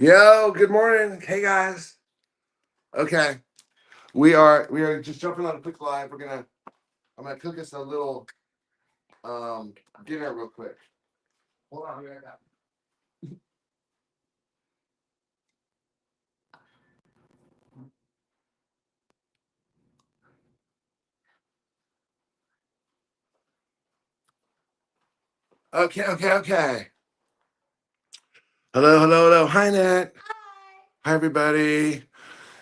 Yo, good morning. Hey guys. Okay. We are just jumping on a quick live. I'm gonna cook us a little dinner real quick. Hold on, here I got. Okay. Hello. Hi Nat. Hi everybody.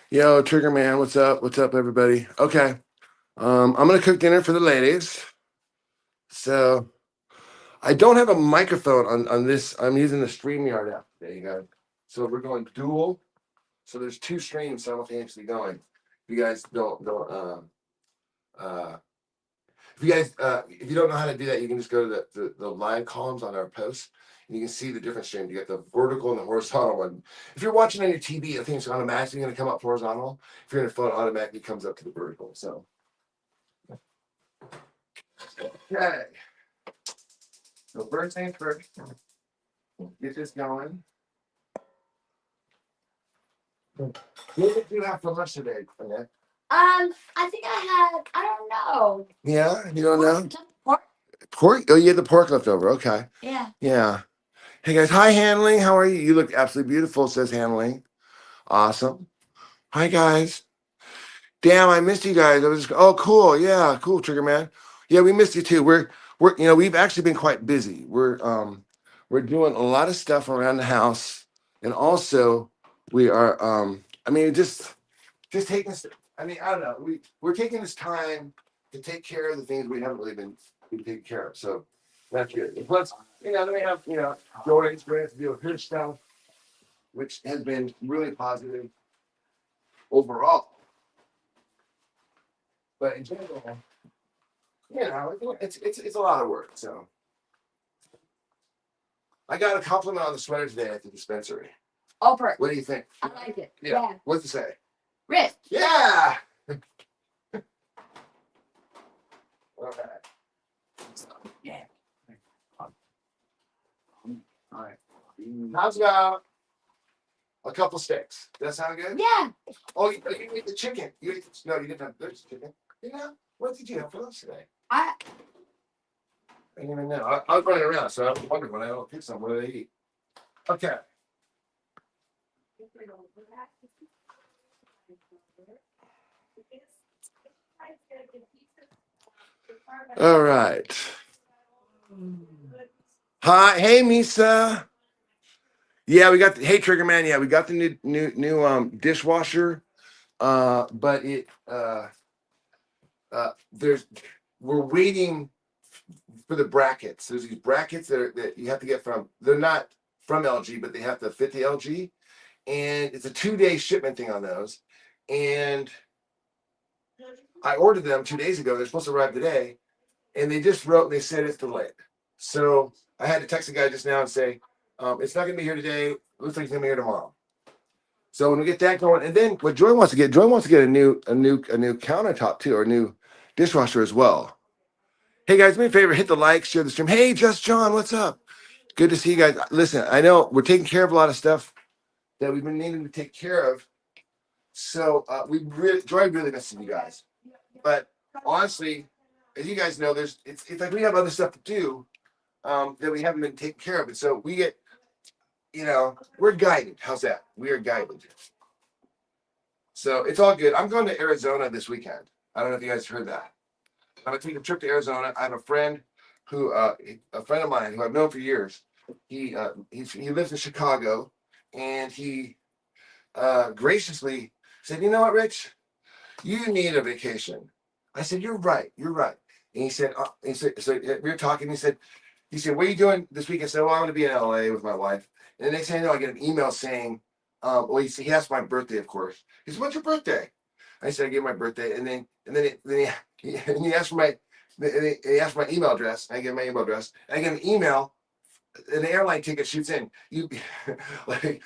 Yo, Trigger Man, what's up? What's up, everybody? Okay. I'm gonna cook dinner for the ladies. So I don't have a microphone on this. I'm using the StreamYard app. There you go. So we're going dual. So there's two streams simultaneously going. If you guys don't uh if you don't know how to do that, you can just go to the live columns on our posts and you can see the different streams. You got the vertical and the horizontal one. If you're watching on your TV, I think it's automatically going to come up horizontal. If you're on your phone, it automatically comes up to the vertical. So okay. So first things first, get this going. What did you have for lunch today, Annette? I think I don't know. Yeah, you don't know? Pork. Pork? Oh, you had the pork left over. Okay. Yeah. Yeah. Hey guys, hi Handling. How are you? You look absolutely beautiful, says Handling. Awesome. Hi guys. Damn, I missed you guys. Oh cool. Yeah, cool, Trigger Man. Yeah, we missed you too. We're we've actually been quite busy. We're doing a lot of stuff around the house. And also we are I mean just taking I mean, I don't know. We're taking this time to take care of the things we haven't really been taking care of. So that's good. And plus, then we have, Jordan experience to deal with her stuff, which has been really positive overall. But in general, it's a lot of work. So I got a compliment on the sweater today at the dispensary. Oh, perfect. What do you think? I like it. Yeah. What's it say? Rich. Yeah. Okay. Yeah. All right. How's about a couple steaks? Does that sound good? Yeah. Oh, you ate the chicken. No, you didn't have this chicken. What did you have for lunch today? I didn't even know. I was running around, so I was wondering when I don't pick some, what do they eat? Okay. All right. Hi, hey Misa. Yeah, we got hey Trigger Man. Yeah, we got the new dishwasher. But we're waiting for the brackets. There's these brackets that you have to get from. They're not from LG, but they have to fit the LG, and it's a 2-day shipment thing on those. And I ordered them 2 days ago. They're supposed to arrive today, and they just wrote. They said it's delayed. So I had to text the guy just now and say it's not going to be here today. Looks like it's going to be here tomorrow. So when we get that going, and then what Joy wants to get a new countertop too, or a new dishwasher as well. Hey guys, do me a favor, hit the like, share the stream. Hey, Just John, what's up? Good to see you guys. Listen, I know we're taking care of a lot of stuff that we've been needing to take care of. So Joy really misses you guys. But honestly, as you guys know, it's like we have other stuff to do that we haven't been taking care of. And so we get, we're guided. How's that? We are guided. So it's all good. I'm going to Arizona this weekend. I don't know if you guys heard that. I'm gonna take a trip to Arizona. I have a friend a friend of mine who I've known for years. He lives in Chicago, and he graciously said, "You know what, Rich? You need a vacation." I said, "You're right. And he said, so we were talking. He said, "What are you doing this week?" I said, "Well, I'm going to be in LA with my wife." And the next thing I know, I get an email saying, well, he asked my birthday, of course. He said, "What's your birthday?" I said, "I gave my birthday," and then he asked for my he asked my email address. I gave my email address. And I get an email. An airline ticket shoots in. He's like,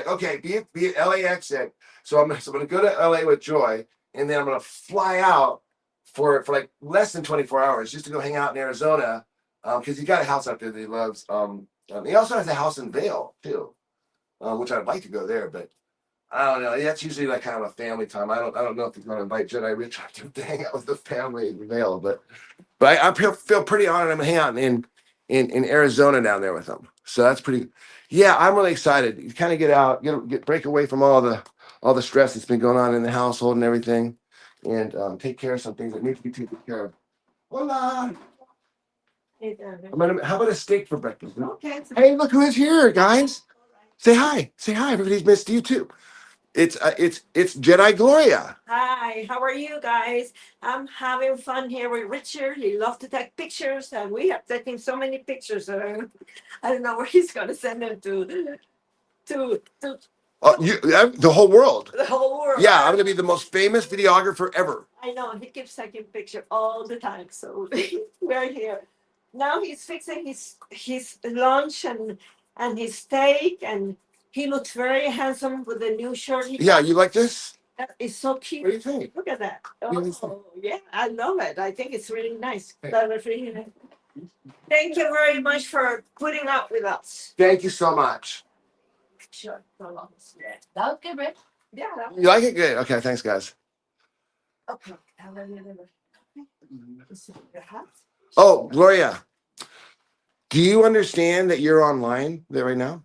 "Okay, be at LAX." So I'm gonna go to LA with Joy, and then I'm gonna fly out for like less than 24 hours just to go hang out in Arizona, because he got a house out there that he loves. He also has a house in Vail too. which I'd like to go there, but I don't know. That's usually like kind of a family time. I don't know if he's going to invite Jedi Rich to hang out with the family in Vail, but I feel pretty honored. I'm hanging out in Arizona down there with them, so that's pretty. Yeah, I'm really excited. You kind of get out, break away from all the stress that's been going on in the household and everything, and take care of some things that need to be taken care of. Hola. How about a steak for breakfast? Okay. Hey, look who is here, guys. Say hi. Say hi. Everybody's missed you too. It's Jedi Gloria. Hi, how are you guys? I'm having fun here with Richard. He loves to take pictures, and we have taken so many pictures. I don't know where he's gonna send them to The whole world. the whole world. Yeah, I'm gonna be the most famous videographer ever. I know he keeps taking pictures all the time, so we're here. Now he's fixing his lunch and his steak, and he looks very handsome with the new shirt. Yeah, you like this? That is so What do cute. you think? Look at that. do you think? Oh, yeah, I love it. I think it's really nice. Hey. That was really nice. Thank you very much for putting up with us. Thank you so much. Sure. No loss. Yeah. That was good, Rick. Yeah. You like it? Good. Okay, thanks, guys. Okay. Have a little. This is your hat. Oh, Gloria, do you understand that you're online there right now?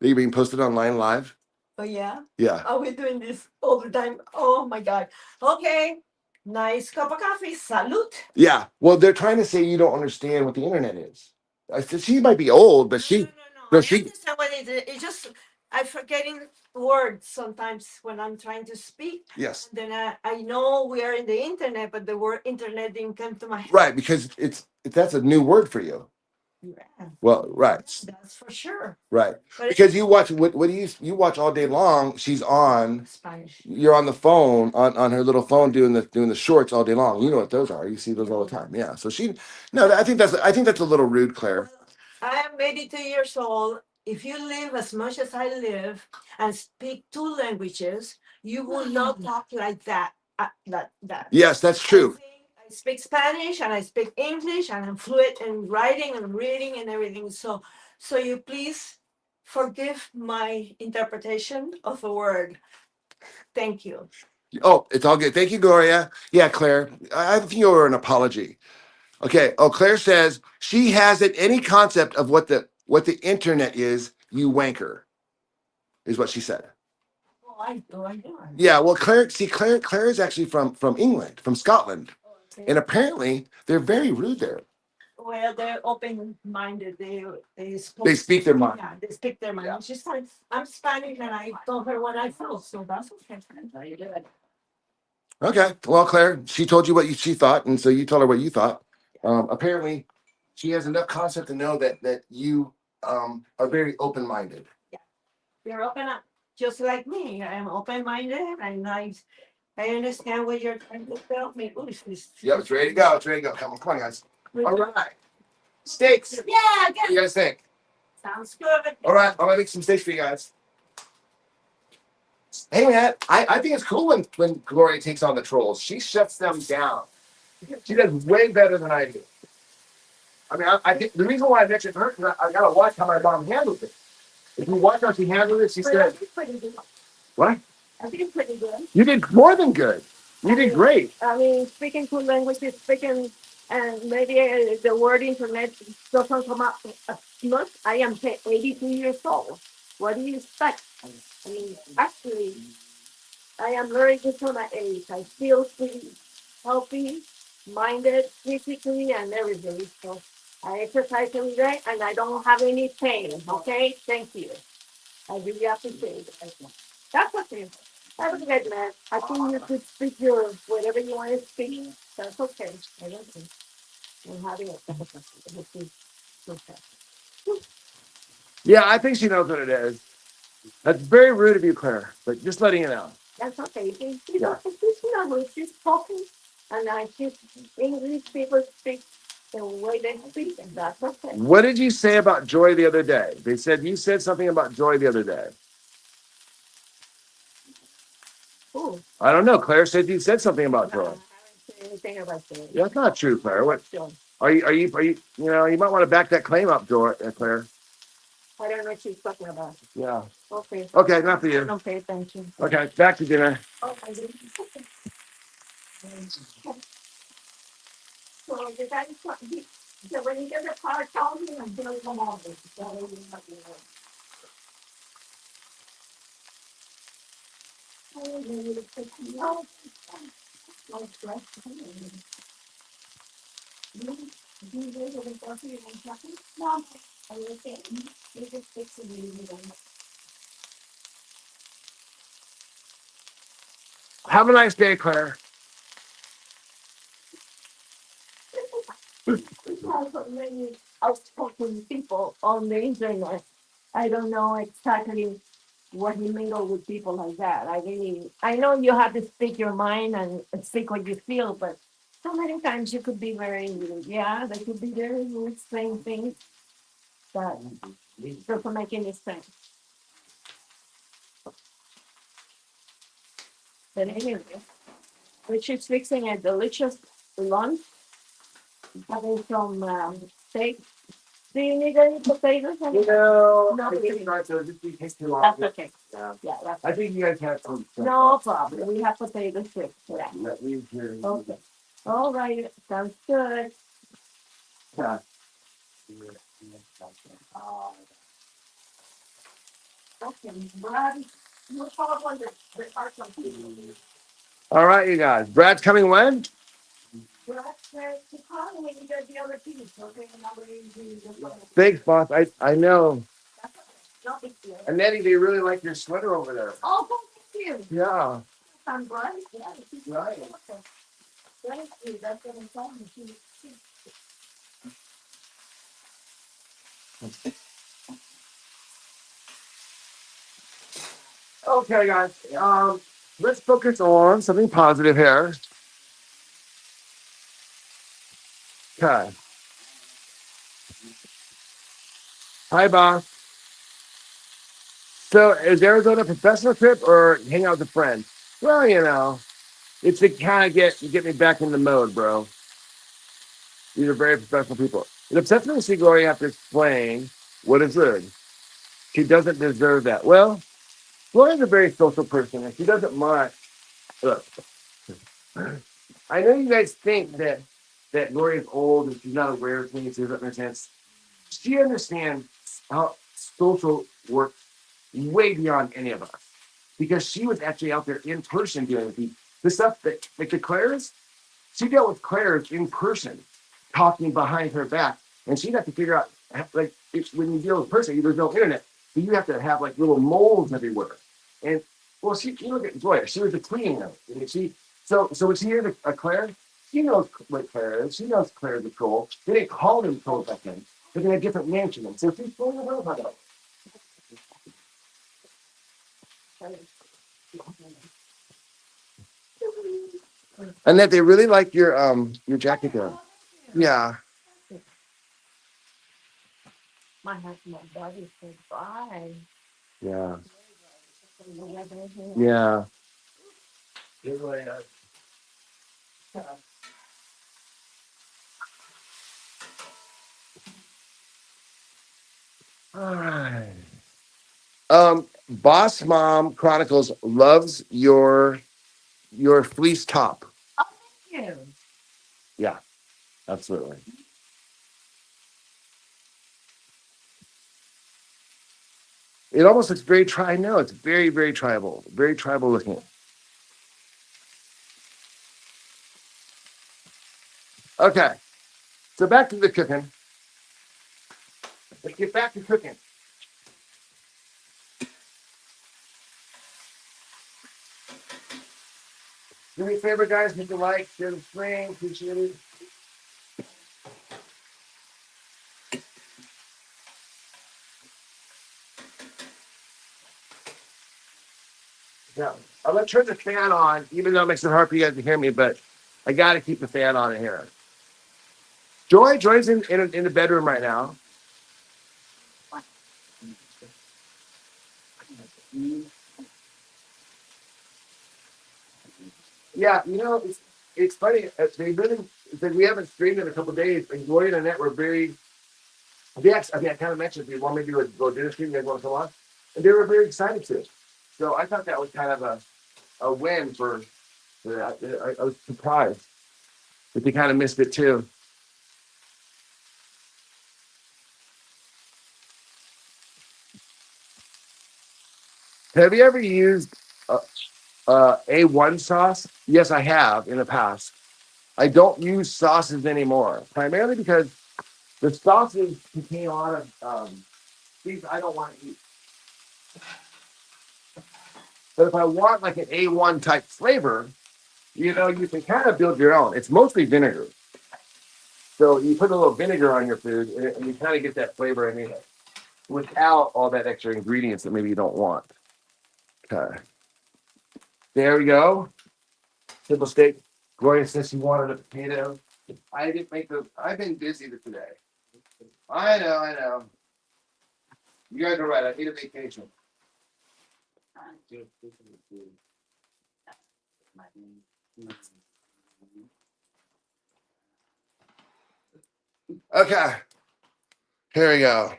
That you're being posted online live? Oh yeah. Yeah. Are we doing this all the time? Oh my God. Okay. Nice cup of coffee. Salute. Yeah. Well, they're trying to say you don't understand what the internet is. I said she might be old, but No. no, I she. understand what it is. It's just I'm forgetting words sometimes when I'm trying to speak. Yes. Then I know we are in the internet, but the word internet didn't come to my head. Right, because that's a new word for you. Yeah, Well, right, that's for sure. right. But Because you watch what do you watch all day long? She's on. Spanish. You're on the phone on her little phone doing the shorts all day long. You know what those are. You see those all the time. Yeah. So I think that's a little rude, Claire. I am 82 years old. If you live as much as I live and speak two languages, you will not talk like that. That. Yes, that's true. I speak Spanish and I speak English and I'm fluent in writing and reading and everything. So you please forgive my interpretation of a word. Thank you. Oh, it's all good. Thank you, Gloria. Yeah, Claire. I think you owe her an apology. Okay. Oh, Claire says she hasn't any concept of what the internet is. You wanker, is what she said. Oh, I do. Yeah. Well, Claire is actually from England, from Scotland, Okay. and apparently they're very rude there. Well, they're open-minded. They speak their mind. Yeah, they speak their mind. Yeah. She's fine. I'm Spanish and I told her what I feel, so that's okay. Very good. Okay. Well, Claire, she told you what she thought, and so you told her what you thought. Apparently, she has enough concept to know that you are very open-minded. You're open up, just like me. I am open-minded and I understand what you're trying to tell me. Ooh, Yep, it's ready to go. It's ready to go. Come on, guys. All right. Steaks. Yeah, What do you guys think? Sounds good. All right, I'm gonna make some steaks for you guys. Hey man, I think it's cool when Gloria takes on the trolls. She shuts them down. She does way better than I do. I mean, I think the reason why I mentioned her is I gotta watch how my mom handles it. If you watch how she handled it, she But I said, did pretty good. "What? I did pretty good. You did more than good. You did great." I mean, speaking two languages, speaking, and maybe the word internet doesn't come up as much. I am 82 years old. What do you expect? I mean, actually, I am very good for my age. I feel pretty healthy, minded, physically, and everything. So I exercise every day, and I don't have any pain. Okay, thank you. I really appreciate it. That's okay. Have a good man. I think you could speak your whatever you want to speak. That's okay. I don't think. I'm having a cup of coffee. This is okay. Yeah, I think she knows what it is. That's very rude of you, Claire, but just letting you know. That's okay. Yeah. She's talking, and I just English people speak the way they speak, and that's okay. What did you say about Joy the other day? They said you said something about Joy the other day. Ooh. I don't know. Claire said you said something about No, I Joy. haven't said anything about that. That's not true, Claire. What Sure. are you? You might want to back that claim up, Joy, Claire. I don't know what she's talking about. Yeah. Okay. Okay, not for you. Okay, thank you. Okay, back to dinner. Oh, I didn't. So the guy, so when you get the car, tell me I'm doing them all this. That way you have to know. Oh, maybe it's just, no, no stress. Do you really have a coffee and chocolate? No, I will say, you just fix it and you don't. Have a nice day, Claire. Many outspoken people on the internet. I don't know exactly what you mingle with people like that. I know you have to speak your mind and speak what you feel, but so many times you could be very, yeah, they could be very rude, saying things that doesn't make any sense. But anyway, which is fixing a delicious lunch, having some steak. Do you need any potatoes? No, No, I think really. not. So it just takes too long. That's okay. Yeah. Yeah, that's I think you guys have some. no problem. We have potatoes too. Yeah. Let me hear. Okay. All right. Sounds good. Yeah. Okay. Brad, we'll follow on the art of people. All right, you guys. Brad's coming when? Brad says to call when you get the other piece. Okay. Number Thanks, boss. I know. That's okay. No big deal. And Nettie, they really like your sweater over there. Oh, thank you. Yeah. I'm Brad. Yeah. Right. Okay. Thank you. That's what I'm telling you. Okay, guys. Let's focus on something positive here. Okay. Hi, boss. So, is Arizona a professional trip or hang out with a friend? Well, it's to kind of get me back in the mode, bro. These are very professional people. It upsets me to see Gloria have to explain what is rude. She doesn't deserve that. Well, Gloria's a very social person, and she doesn't mind. Look, I know you guys think that Gloria's old and she's not aware of things. Does that make sense? She understands how social works way beyond any of us because she was actually out there in person dealing with the stuff that like the Claire's. She dealt with Claire's in person, talking behind her back, and she'd have to figure out like when you deal with a person, there's no internet, so you have to have like little moles everywhere. And well, you look at Joya, she was a queen though, and so when she hears a Claire, she knows what Claire is. She knows Claire's a troll. They didn't call them trolls back then, but they had different names for them. So she's fully aware of that. And that they really like your jacket there. Yeah. My husband, my body said bye. Yeah. Yeah. All right. Boss Mom Chronicles loves your fleece top. Oh, thank you. Yeah, absolutely. It almost looks very tri. No, it's very, very tribal looking. Okay, so back to the cooking. Let's get back to cooking. Do me a favor, guys. Hit the like, share the screen, appreciate it. Yeah, I'm gonna turn the fan on, even though it makes it hard for you guys to hear me, but I got to keep the fan on in here. Joy's in the bedroom right now. Yeah, it's funny. It's like we haven't streamed in a couple days, and Gloria and Annette were very I think I kind of mentioned if you want me to go dinner stream, you guys want to come on? And they were very excited to. So I thought that was kind of a win for I was surprised that they kind of missed it too. Have you ever used A1 sauce? Yes, I have in the past. I don't use sauces anymore, primarily because the sauces contain a lot of things I don't want to eat. But if I want like an A1 type flavor, you can kind of build your own. It's mostly vinegar. So you put a little vinegar on your food and you kind of get that flavor in it without all that extra ingredients that maybe you don't want. Okay. There we go. Simple steak. Gloria says she wanted a potato. I didn't make those. I've been busy today. I know. You guys are right. I need a vacation. Okay. Here we go.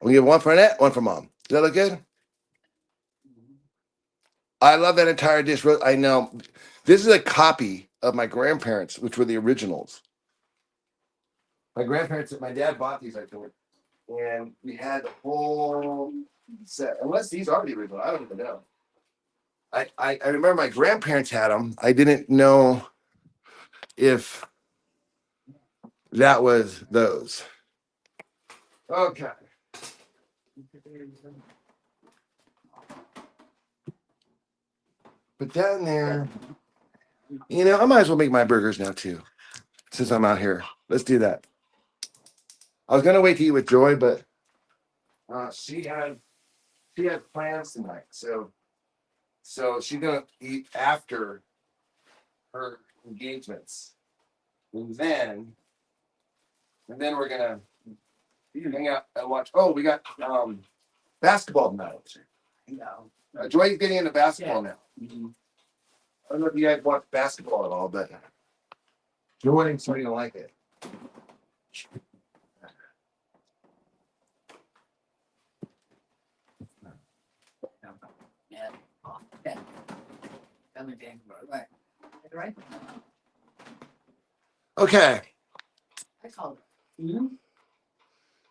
We get one for Annette, one for Mom. Does that look good? I love that entire dish. I know. This is a copy of my grandparents, which were the originals. My dad bought these, I think. And we had the whole set. Unless these are the original, I don't even know. I remember my grandparents had them. I didn't know if that was those. Okay. Put that in there. I might as well make my burgers now too, since I'm out here. Let's do that. I was gonna wait to eat with Joy, but she had plans tonight, so she's gonna eat after her engagements, and then we're gonna hang out and watch. Oh, we got basketball tonight. Joy's getting into basketball now. I don't know if you guys watch basketball at all, but Joy's starting to like it. Okay.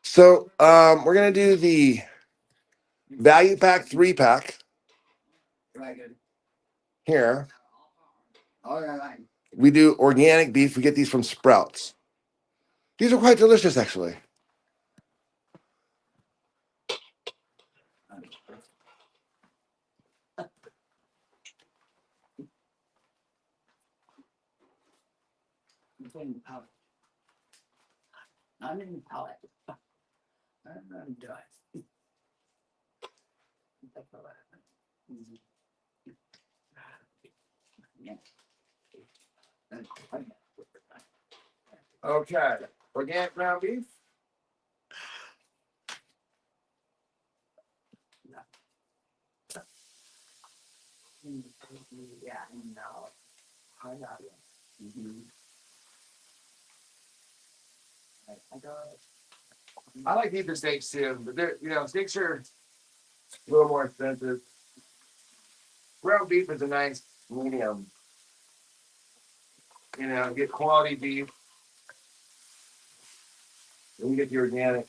So we're gonna do the value pack 3-pack here. We do organic beef. We get these from Sprouts. These are quite delicious, actually. Okay, organic ground beef. I like deeper steaks too, but steaks are a little more expensive. Ground beef is a nice medium. Get quality beef. And you get the organic.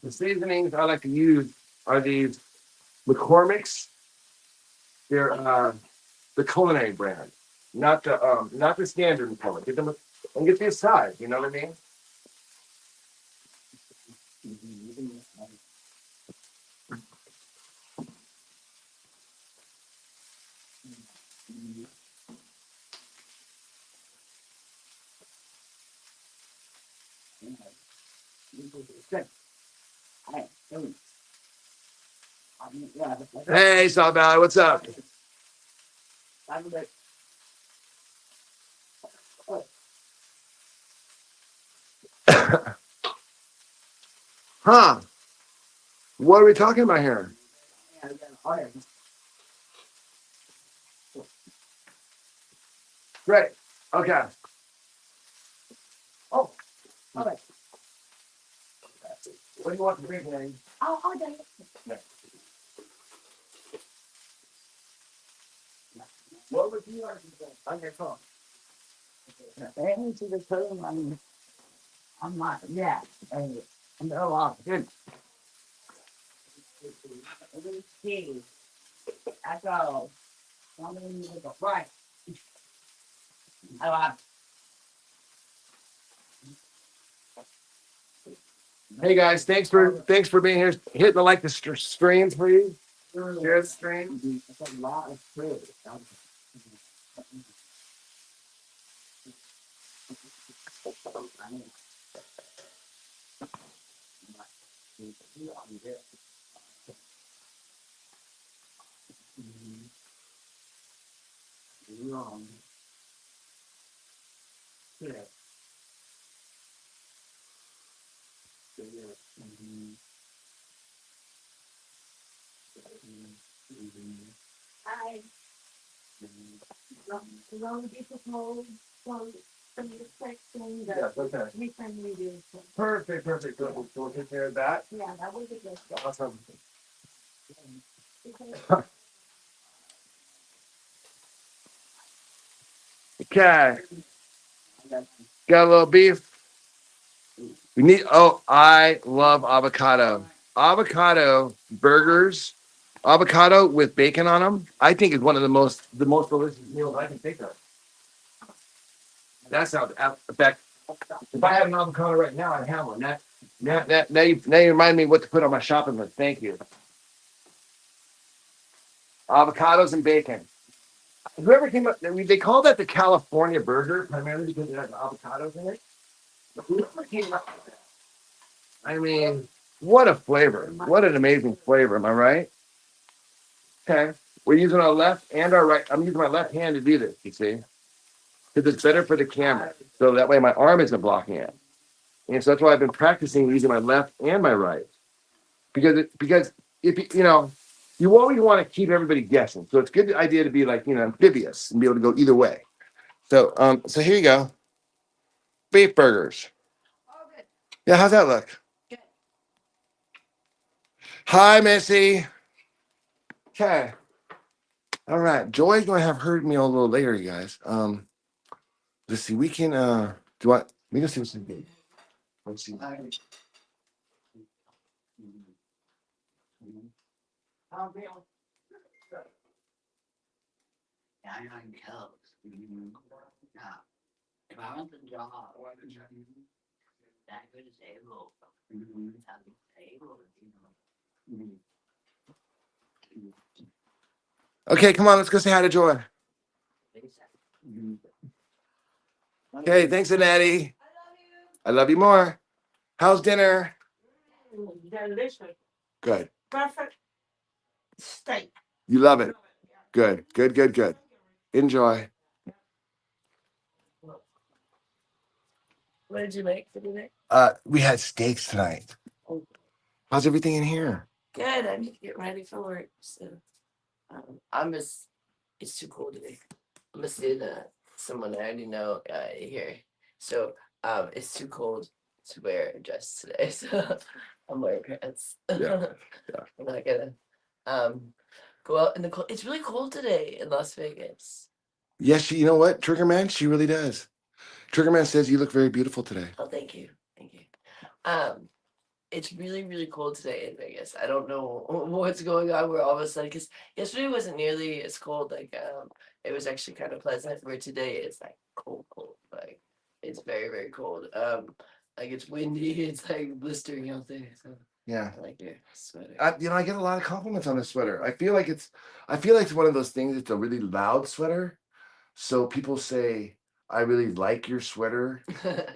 The seasonings I like to use are these McCormick's. They're the culinary brand, not the standard McCormick. Get them and get this size. You know what I mean? Hey, South Valley, what's up? Huh? What are we talking about here? Oh, yeah. Great. Okay. Oh, all right. What do you want to drink, Nanny? Oh, dang. What would you like to drink? On your phone. And to the phone on my, yeah. And they're all good. See, I go. Right. Hey guys, thanks for being here. Hitting the like the streams for you. Share the stream. That's a lot of food. I long difficult from the section Yeah, that okay. we can reduce. Perfect. Good. We'll take care of that. Yeah, that was a good. Awesome. Okay. Got a little beef. We need. Oh, I love avocado. Avocado burgers, avocado with bacon on them. I think is one of the most delicious meals I can think of. That sounds. In fact, if I had an avocado right now, I'd have one. Now you remind me what to put on my shopping list. Thank you. Avocados and bacon. Whoever came up, they call that the California burger primarily because it has avocados in it. But whoever came up with that, I mean, what a flavor! What an amazing flavor! Am I right? Okay, we're using our left and our right. I'm using my left hand to do this. You see, because it's better for the camera, so that way my arm isn't blocking it. And so that's why I've been practicing using my left and my right because if you always want to keep everybody guessing. So it's a good idea to be like amphibious and be able to go either way. So here you go. Beef burgers. Oh, good. Yeah, how's that look? Good. Hi, Missy. Okay. All right. Joy's gonna have her meal a little later, you guys. Let's see. We can do what we can see what's good. Let's see. Okay, come on, let's go say hi to Joy. Okay, thanks, Annette. I love you more. How's dinner? Delicious. Good. Perfect steak. You love it. Good. Enjoy. What did you make for dinner? We had steaks tonight. How's everything in here? Good. I need to get ready for work. So it's too cold today. I'm gonna see someone I already know here. So it's too cold to wear a dress today. So I'm wearing pants. Yeah. I'm not gonna go out in the cold. It's really cold today in Las Vegas. Yes, you know what? Triggerman, she really does. Triggerman says you look very beautiful today. Oh, thank you. It's really, really cold today in Vegas. I don't know what's going on. Where all of a sudden, because yesterday wasn't nearly as cold. Like it was actually kind of pleasant. Where today it's like cold. Like it's very, very cold. Like it's windy. It's like blistering out there. So Yeah. I like your sweater. I get a lot of compliments on this sweater. I feel like it's one of those things. It's a really loud sweater, so people say, "I really like your sweater,"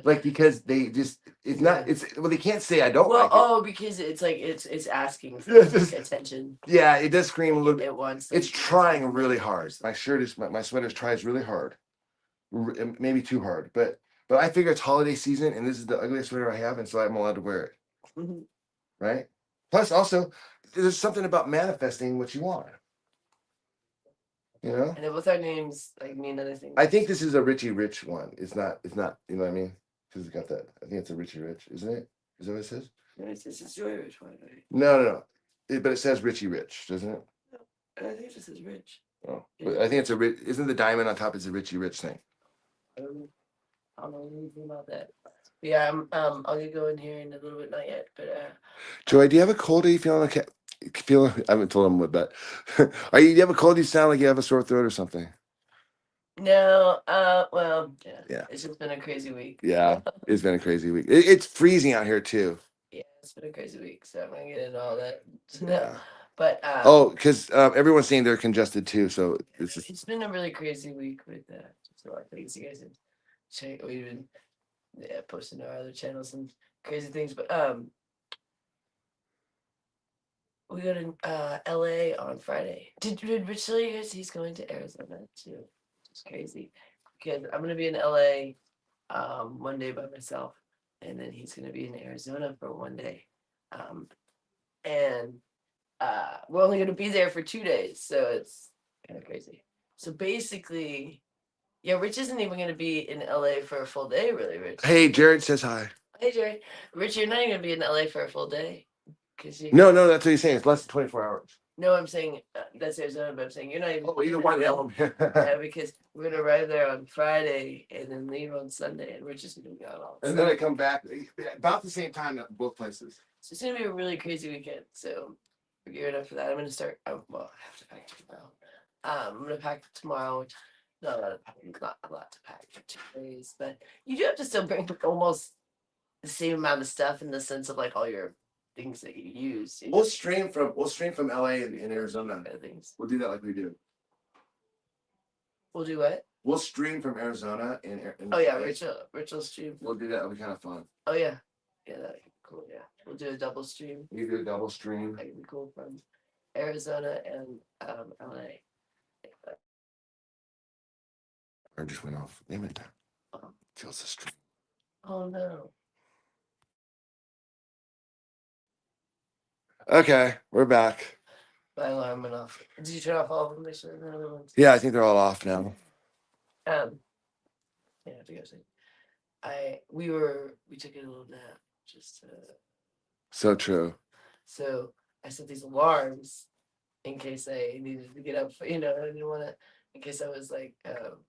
like because they just it's not they can't say I don't like it. Because it's like it's asking for Yeah, just- attention. Yeah, it does scream a little. It wants. It's trying really hard. My sweater tries really hard, maybe too hard. But I figure it's holiday season, and this is the ugliest sweater I have, and so I'm allowed to wear it. Mhm. Right? Plus, also, there's something about manifesting what you want. You know. And then both our names like mean other things. I think this is a Richie Rich one. It's not. It's not. You know what I mean? Because it's got that. I think it's a Richie Rich, isn't it? Is that what it says? No, it's this is Joy Rich one, right? No. But it says Richie Rich, doesn't it? I think this is Rich. Oh, but I think it's a rich. Isn't the diamond on top? Is a Richie Rich thing? I don't know anything about that. But yeah, I'll get going here in a little bit, not yet, but Joy, do you have a cold? Are you feeling okay? I haven't told him what, but do you have a cold? You sound like you have a sore throat or something. no, well, Yeah. It's just been a crazy week. Yeah, it's been a crazy week. It's freezing out here too. Yeah, it's been a crazy week, so I'm gonna get into all that. Yeah. But because everyone's saying they're congested too, so it's just it's been a really crazy week with just a lot of things. You guys have checked, we've been posting to our other channels and crazy things. But we go to LA on Friday. Did Rich tell you guys he's going to Arizona too? It's crazy because I'm gonna be in LA one day by myself, and then he's gonna be in Arizona for one day, and we're only gonna be there for 2 days, so it's kind of crazy. So basically, yeah, Rich isn't even gonna be in LA for a full day, really, Rich. Hey, Jared says hi. Hey, Jerry. Rich, you're not even gonna be in LA for a full day. No, that's what he's saying. It's less than 24 hours. No, I'm saying that's Arizona, but I'm saying you're not even. Oh, either one of them. Yeah, because we're gonna arrive there on Friday and then leave on Sunday, and we're just gonna be gone all. And then I come back about the same time at both places. So it's gonna be a really crazy weekend. So we're gearing up for that. I'm gonna start. Well, I have to pack tomorrow. I'm gonna pack tomorrow. Which not a lot to pack for 2 days, but you do have to still bring almost the same amount of stuff in the sense of like all your things that you use. We'll stream from LA and Arizona. Kind of things. We'll do that like we do. We'll do what? We'll stream from Arizona and Oh yeah, LA. Rachel stream. We'll do that. It'll be kind of fun. Oh yeah, that'd be cool. Yeah, we'll do a double stream. You do a double stream. That'd be cool from Arizona and LA. Or just went off. Damn it. Um, Kills the stream. Oh no. Okay, we're back. My alarm went off. Did you turn off all of them? Make sure the other ones. Yeah, I think they're all off now. Yeah, I have to go sleep. We took a little nap just So true. so I set these alarms in case I needed to get up, I didn't want to, in case I was like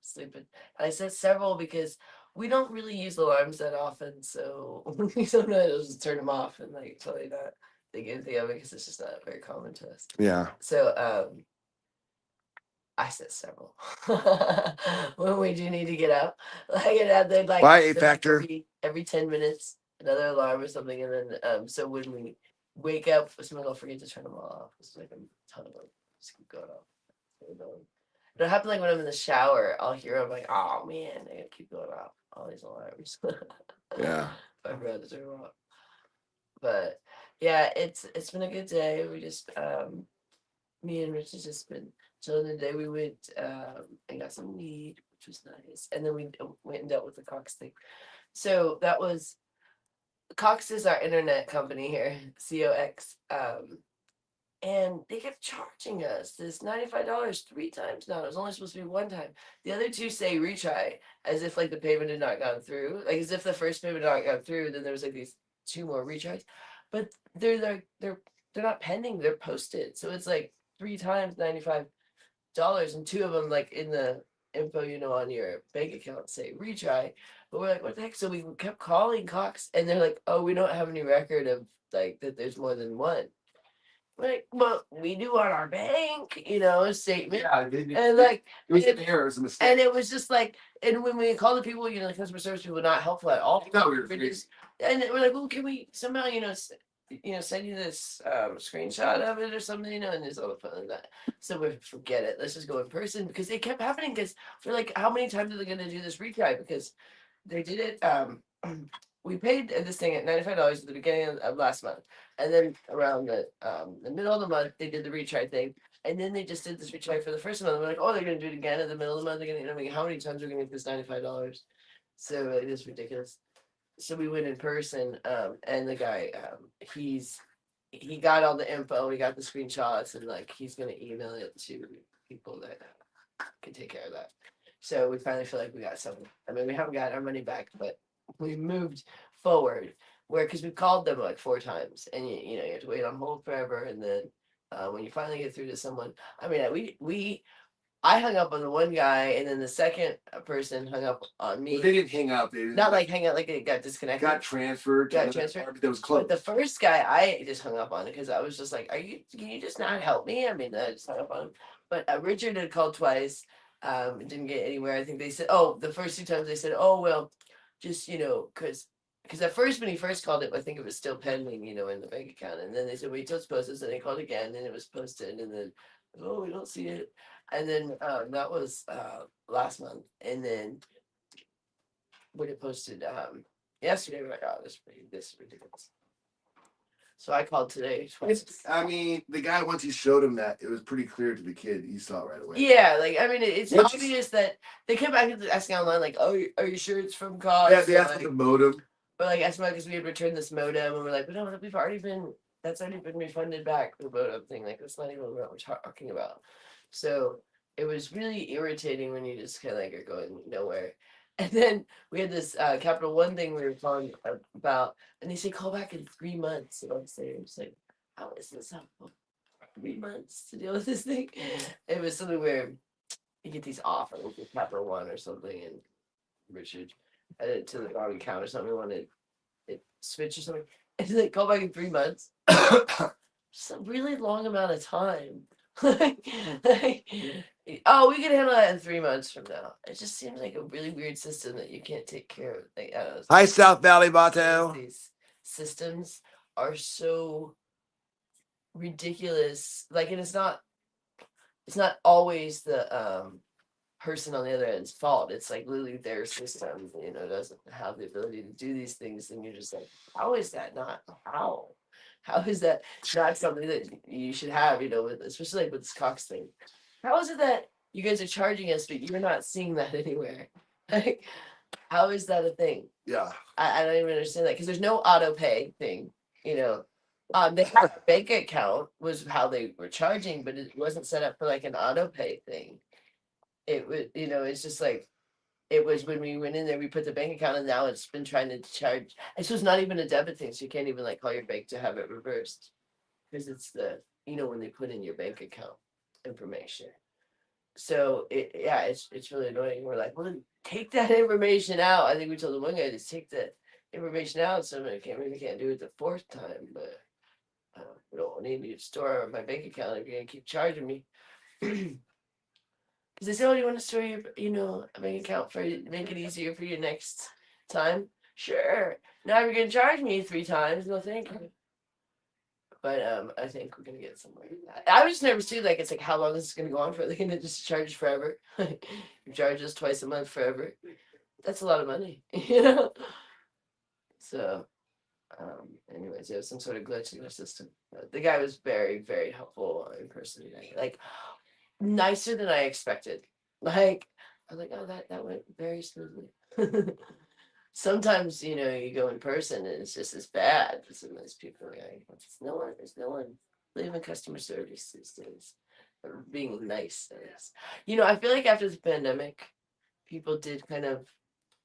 sleeping. And I set several because we don't really use alarms that often, so we sometimes just turn them off and like totally not think anything of it because it's just not very common to us. Yeah. So I set several when we do need to get up. Like they'd like Bye, 8-factor. every 10 minutes, another alarm or something, and then so when we wake up, sometimes I'll forget to turn them all off. It's like a ton of them just keep going off. It'll happen like when I'm in the shower, I'll hear them like, oh man, they keep going off all these alarms. Yeah. I forgot to turn them off. But yeah, it's been a good day. We just me and Rich has just been chilling today. We went and got some weed, which was nice, and then we went and dealt with the Cox thing. So that was Cox is our internet company here, COX, and they kept charging us this $95 3 times now. It was only supposed to be 1 time. The other 2 say retry, as if like the payment had not gone through, like as if the first payment had not gone through. Then there was like these 2 more retries, but they're not pending. They're posted, so it's like 3 times $95, and 2 of them like in the info on your bank account say retry. But we're like, what the heck? So we kept calling Cox, and they're like, oh, we don't have any record of like that there's more than 1. We're like, well, we do on our bank, statement. Yeah, And like it was an error, it was a mistake. and it was just like, and when we call the people, the customer service people, not helpful at all. No, we were And we're like, well, can we somehow, send you this screenshot of it or something, and there's all the fun of that. So we forget it. Let's just go in person, because it kept happening. Because we're like, how many times are they going to do this retry? Because they did it. We paid this thing at $95 at the beginning of last month, and then around the middle of the month they did the retry thing, and then they just did this retry for the first month. We're like, oh, they're going to do it again at the middle of the month. They're going to, how many times are we going to get this $95? So it is ridiculous. So we went in person, and the guy, he's he got all the info, he got the screenshots, and like he's gonna email it to people that can take care of that. So we finally feel like we got something. I mean, we haven't got our money back, but we moved forward. Where because we called them like 4 times, and you know you have to wait on hold forever, and then when you finally get through to someone, I mean, I hung up on the one guy, and then the second person hung up on me. Well, they didn't hang up. They Not like hang out, like it got disconnected. got transferred. Got to transferred. department that was But closed. the first guy, I just hung up on it because I was just like, can you just not help me? I mean, I just hung up on him. But Richard had called twice, didn't get anywhere. I think they said, the first 2 times they said, oh, well, just, because at first, when he first called it, I think it was still pending, in the bank account. And then they said, wait till it's posted. And they called again, and it was posted. And then, oh, we don't see it. And then that was last month. And then when it posted yesterday, we're like, oh, this is ridiculous. So I called today twice. I mean, the guy, once he showed him that, it was pretty clear to the kid. He saw it right away. Yeah, like I mean, it's Which is- obvious that they came back and asking online, like, "Oh, are you sure it's from COS?" Yeah, they asked like, for the modem. Or like asked because we had returned this modem, and we're like, "No, that's already been refunded back." The modem thing, like, that's not even what we're talking about. So it was really irritating when you just kind of like are going nowhere. And then we had this Capital One thing we were talking about, and they say call back in 3 months. And I'm saying, it's like, how is this helpful? 3 months to deal with this thing? It was something where you get these offers with Capital One or something, and Richard added it to the wrong account or something. We wanted it switch or something, and he's like, call back in 3 months. It's a really long amount of time. Oh, we can handle that in 3 months from now. It just seems like a really weird system that you can't take care of. Like, I don't know, Hi, South Valley Bato. these systems are so ridiculous. Like, and it's not always the person on the other end's fault. It's like literally their system, doesn't have the ability to do these things, and you're just like, how is that not how is that not something that you should have, especially like with this Cox thing? How is it that you guys are charging us, but you're not seeing that anywhere? Like, how is that a thing? Yeah. I don't even understand that because there's no auto pay thing, They had a bank account was how they were charging, but it wasn't set up for like an auto pay thing. It was, it's just like it was when we went in there, we put the bank account, and now it's been trying to charge. And so it's not even a debit thing, so you can't even like call your bank to have it reversed because it's the when they put in your bank account information. So it's really annoying. We're like, well, then take that information out. I think we told the one guy to take that information out, so we can't do it the 4th time, but we don't need you to store my bank account if you're gonna keep charging me. Because they say, oh, you want to store your, a bank account for make it easier for you next time? Sure. Now you're gonna charge me 3 times. No, thank you. But I think we're gonna get somewhere. I just never see like it's like how long is this gonna go on for? They're gonna just charge us forever. You charge us twice a month forever. That's a lot of money, So, anyways, there was some sort of glitch in their system. The guy was very, very helpful in person. Like nicer than I expected. Like I was like, oh, that went very smoothly. Sometimes you go in person and it's just as bad for some of those people. Like, there's no one leaving customer service these days or being nice. I feel like after the pandemic, people did kind of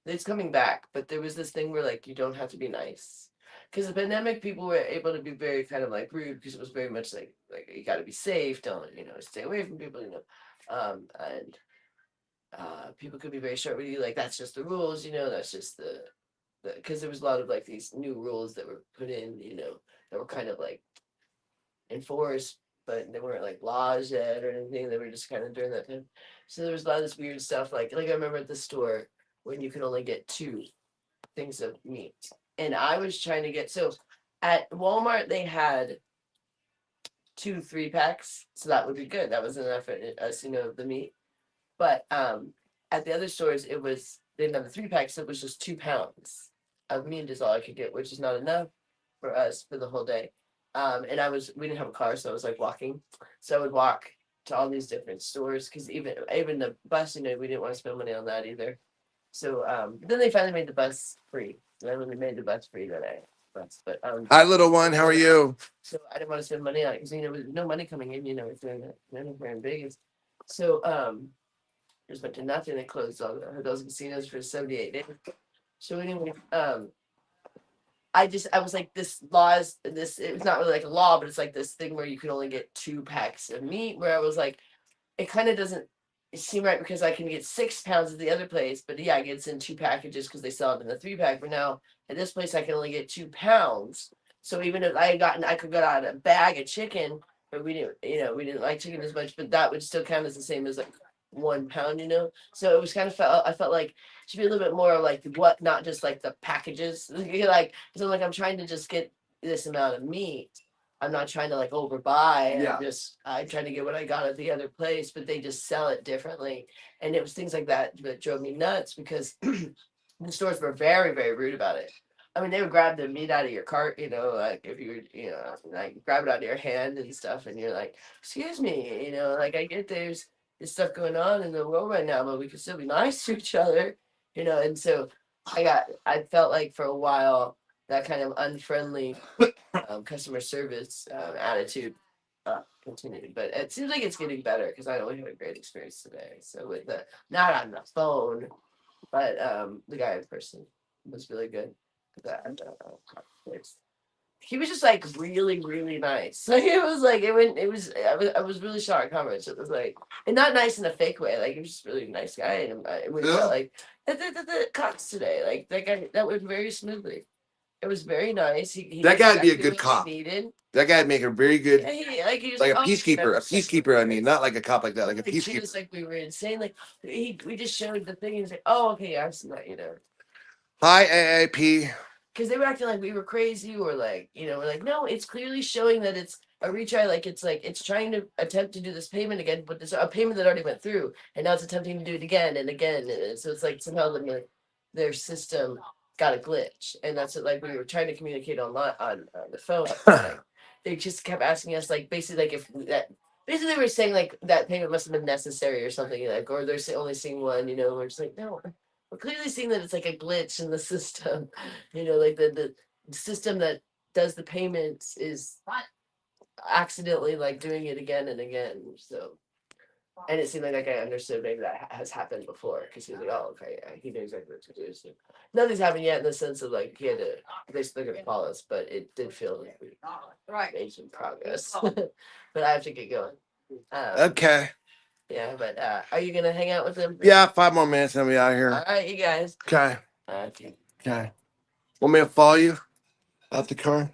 it's coming back, but there was this thing where like you don't have to be nice. Because the pandemic, people were able to be very kind of like rude because it was very much like you got to be safe, don't stay away from people, and people could be very short with you, like that's just the rules, that's just the because there was a lot of like these new rules that were put in, that were kind of like enforced, but they weren't like laws yet or anything. They were just kind of during that time. So there was a lot of this weird stuff, like I remember at the store when you could only get 2 things of meat. And I was trying to get, so at Walmart, they had 2 3-packs. So that would be good. That was enough for us, the meat. But at the other stores, they didn't have the 3-packs. So it was just 2 pounds of meat is all I could get, which is not enough for us for the whole day. And we didn't have a car, so I was like walking. So I would walk to all these different stores because even the bus, we didn't want to spend money on that either. So then they finally made the bus free. And then when they made the bus free, then But Hi, little one. How are you? so I didn't want to spend money on it because with no money coming in, we're doing that we're in Vegas. So just went to nothing. They closed all those casinos for 78 days. So anyway, I was like, this law is this. It's not really like a law, but it's like this thing where you can only get 2 packs of meat. Where I was like, it kind of doesn't seem right because I can get 6 pounds at the other place, but yeah, it gets in 2 packages because they sell it in the 3-pack. But now at this place, I can only get 2 pounds. So even if I could get out a bag of chicken, but we didn't like chicken as much, but that would still count as the same as like 1 pound, So it was kind of I felt like it should be a little bit more like what, not just like the packages, like, because I'm like, I'm trying to just get this amount of meat. I'm not trying to like overbuy. Yeah. I'm trying to get what I got at the other place, but they just sell it differently. And it was things like that that drove me nuts because the stores were very, very rude about it. I mean, they would grab the meat out of your cart, like if you were, like grab it out of your hand and stuff, and you're like, excuse me, like I get there's this stuff going on in the world right now, but we can still be nice to each other, and so I felt like for a while that kind of unfriendly customer service attitude continued, but it seems like it's getting better because I only had a great experience today. So with the not on the phone, but the guy in person was really good. He was just like really, really nice. Like it was like I was really shocked how much it was like, and not nice in a fake way. Like he was just a really nice guy, and we felt like the cops today. Like that guy that went very smoothly. It was very nice. He That did guy'd be a exactly good what cop. we needed. That guy'd make a very good, Yeah, he just like a oh, peacekeeper. A peacekeeper. I mean, not like a cop like that. Like a like treated us peacekeeper. like we were insane. Like we just showed the thing and he's like, oh, okay, yeah, I've seen that, Hi, AAP. because they were acting like we were crazy or like, we're like, no, it's clearly showing that it's a retry. Like it's trying to attempt to do this payment again, but there's a payment that already went through, and now it's attempting to do it again and again. And so it's like somehow their system got a glitch, and that's what like we were trying to communicate online on the phone. Like, they just kept asking us like basically like if that. Basically, they were saying like that payment must have been necessary or something like, or they're only seeing one. We're just like, no, we're clearly seeing that it's like a glitch in the system. Like the system that does the payments is accidentally like doing it again and again. So, and it seemed like I understood maybe that has happened before because he was like, oh, okay, yeah, he knew exactly what to do. So nothing's happened yet in the sense of like he had to, they still gonna call us, but it did feel like we made some progress. But I have to get going. Okay. Yeah, but are you gonna hang out with them? Yeah, 5 more minutes and we out of All here. right, you guys. Okay. Okay. Okay. Want me to follow you out the car?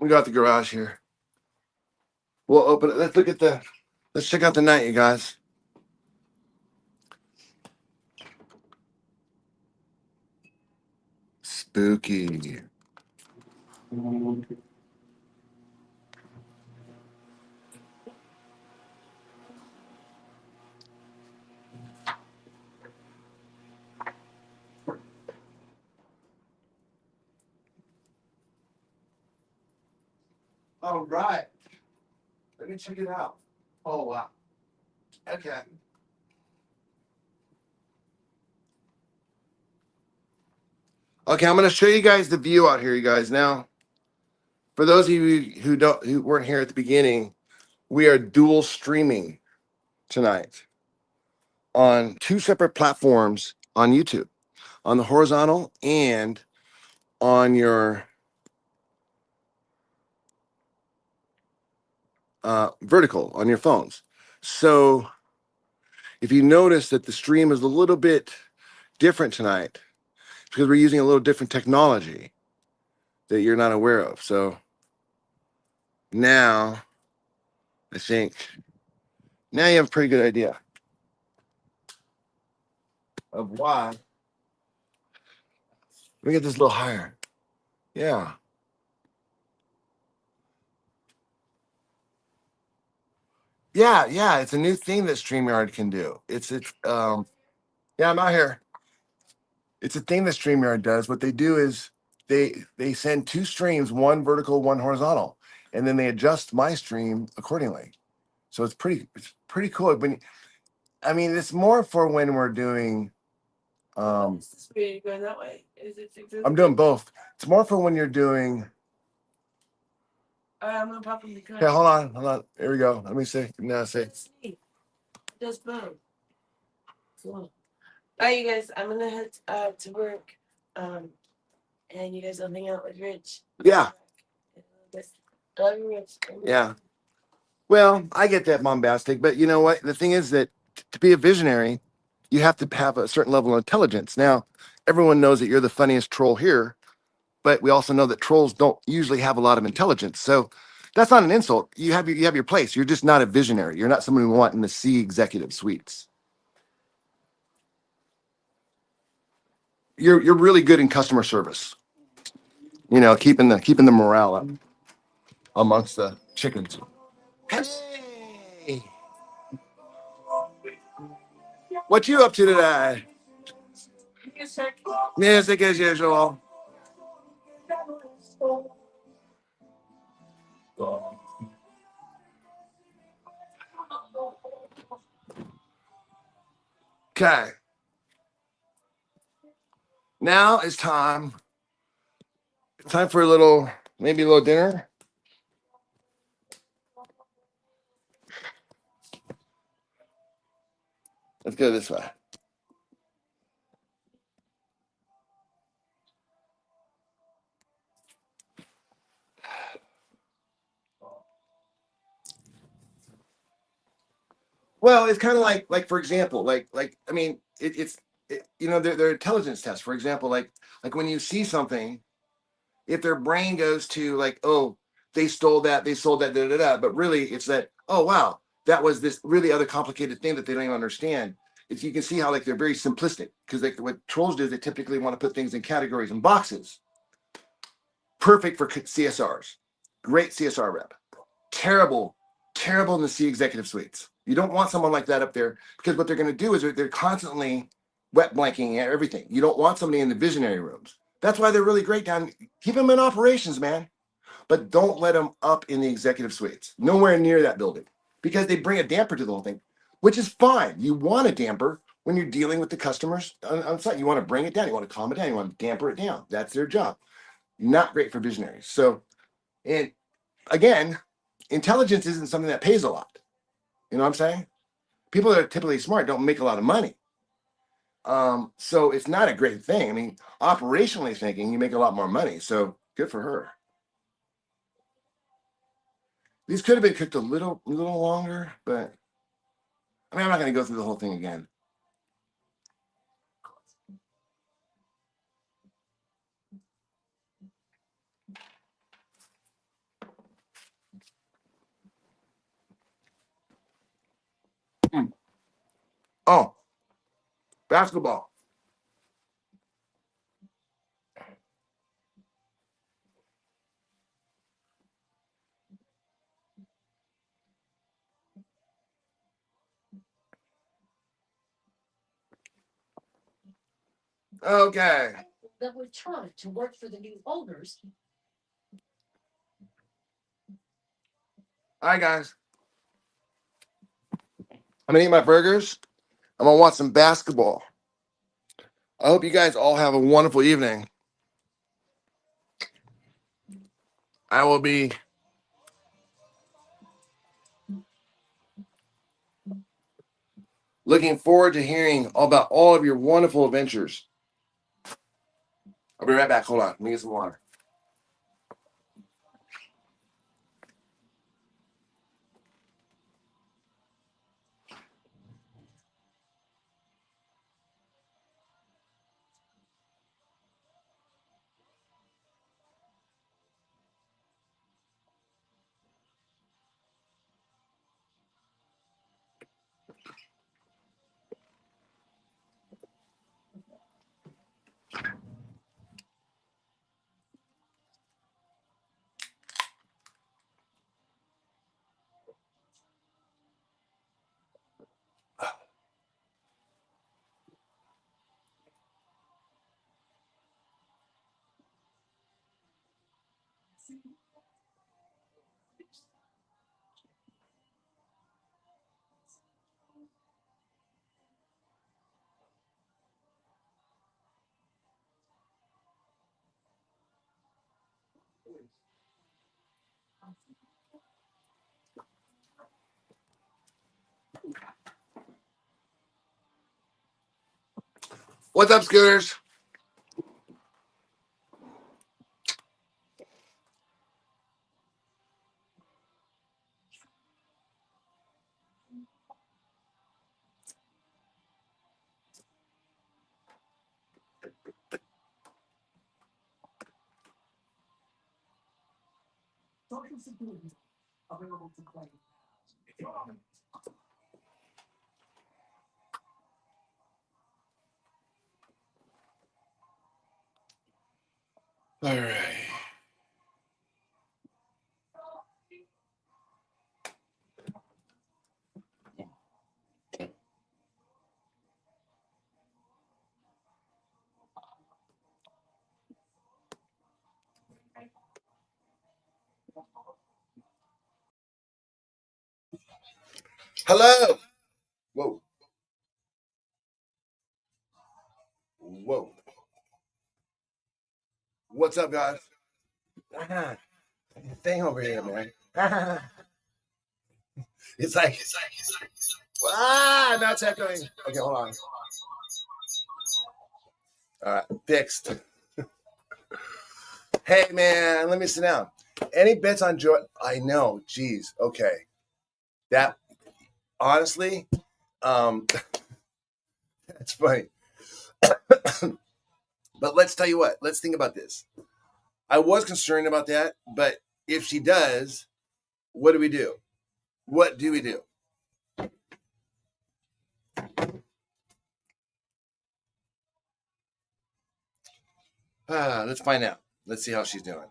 We got the garage here. We'll open it. Let's check out the night, you guys. Spooky. All right. Let me check it out. Oh, wow. Okay. Okay, I'm gonna show you guys the view out here, you guys. Now, for those of you who weren't here at the beginning, we are dual streaming tonight on 2 separate platforms on YouTube, on the horizontal and on your vertical on your phones. So if you notice that the stream is a little bit different tonight, because we're using a little different technology that you're not aware of. So now I think now you have a pretty good idea of why. Let me get this a little higher. Yeah. Yeah, it's a new thing that StreamYard can do. Yeah, I'm out here. It's a thing that StreamYard does. What they do is they send 2 streams, one vertical, one horizontal, and then they adjust my stream accordingly. So it's pretty cool. But I mean, it's more for when we're doing Is this where you're going that way? Is it I'm doing both. It's more for when you're doing. All right, I'm gonna pop in the car. Okay, hold on. Here we go. Let me see. Now see. That's neat. Just boom. Cool. All right, you guys. I'm gonna head to work. And you guys will hang out with Rich. Yeah. I love you, Rich. Yeah. Well, I get that bombastic, but you know what? The thing is that to be a visionary, you have to have a certain level of intelligence. Now, everyone knows that you're the funniest troll here, but we also know that trolls don't usually have a lot of intelligence. So that's not an insult. You have your place. You're just not a visionary. You're not someone who want in the C executive suites. You're really good in customer service. You know, keeping the morale up amongst the chickens. Hey, what you up to today? Music as usual. Okay. Now it's time. Time for maybe a little dinner. Let's go this way. Well, it's kind of like for example, I mean, you know, they're intelligence tests. For example, like when you see something, if their brain goes to like, oh, they stole that, they sold that, da da da, but really it's that, oh wow, that was this really other complicated thing that they don't even understand. If you can see how like they're very simplistic, because like what trolls do is they typically want to put things in categories and boxes. Perfect for CSRs, great CSR rep. Terrible, terrible in the C executive suites. You don't want someone like that up there because what they're going to do is they're constantly wet blanking everything. You don't want somebody in the visionary rooms. That's why they're really great down. Keep them in operations, man, but don't let them up in the executive suites. Nowhere near that building because they bring a damper to the whole thing, which is fine. You want a damper when you're dealing with the customers on site. You want to bring it down. You want to calm it down. You want to damper it down. That's their job. Not great for visionaries. So, and again, intelligence isn't something that pays a lot. You know what I'm saying? People that are typically smart don't make a lot of money. So it's not a great thing. I mean, operationally thinking, you make a lot more money. So good for her. These could have been cooked a little longer, but I mean, I'm not going to go through the whole thing again. Oh, basketball. Okay. That would try to work for the new owners. All right, guys. I'm going to eat my burgers. I'm going to watch some basketball. I hope you guys all have a wonderful evening. I will be looking forward to hearing all about all of your wonderful adventures. I'll be right back. Hold on. Let me get some water. What's up, Scooters? All right. Hello. Whoa. Whoa. What's up, guys? Ah, thing over here, man. It's like, now it's echoing. Okay, hold on. All right, fixed. Hey, man, let me sit down. Any bets on Joy? I know. Geez. Okay. That honestly, that's funny. But let's tell you what. Let's think about this. I was concerned about that, but if she does, what do we do? What do we do? Let's find out. Let's see how she's doing.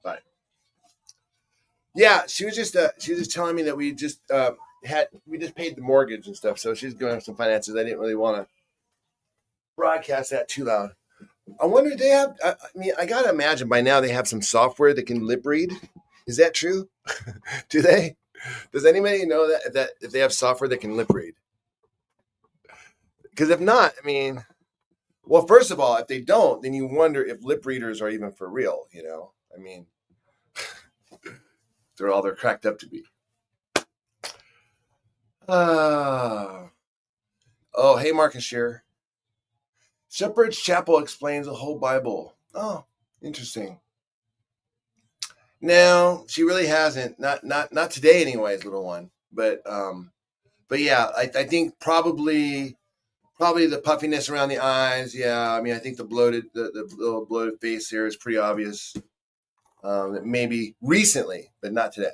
Bye. Yeah, she was just telling me that we just paid the mortgage and stuff, so she's going to have some finances. I didn't really want to broadcast that too loud. I wonder if they have. I mean, I gotta imagine by now they have some software that can lip read. Is that true? Do they? Does anybody know that if they have software that can lip read? Because if not, I mean, well, first of all, if they don't, then you wonder if lip readers are even for real. I mean, they're all they're cracked up to be. Oh, hey, Marcus Shearer. Shepherd's Chapel explains the whole Bible. Oh, interesting. No, she really hasn't. Not today, anyways, little one. But yeah, I think probably the puffiness around the eyes. Yeah, I mean, I think the little bloated face here is pretty obvious. Maybe recently, but not today.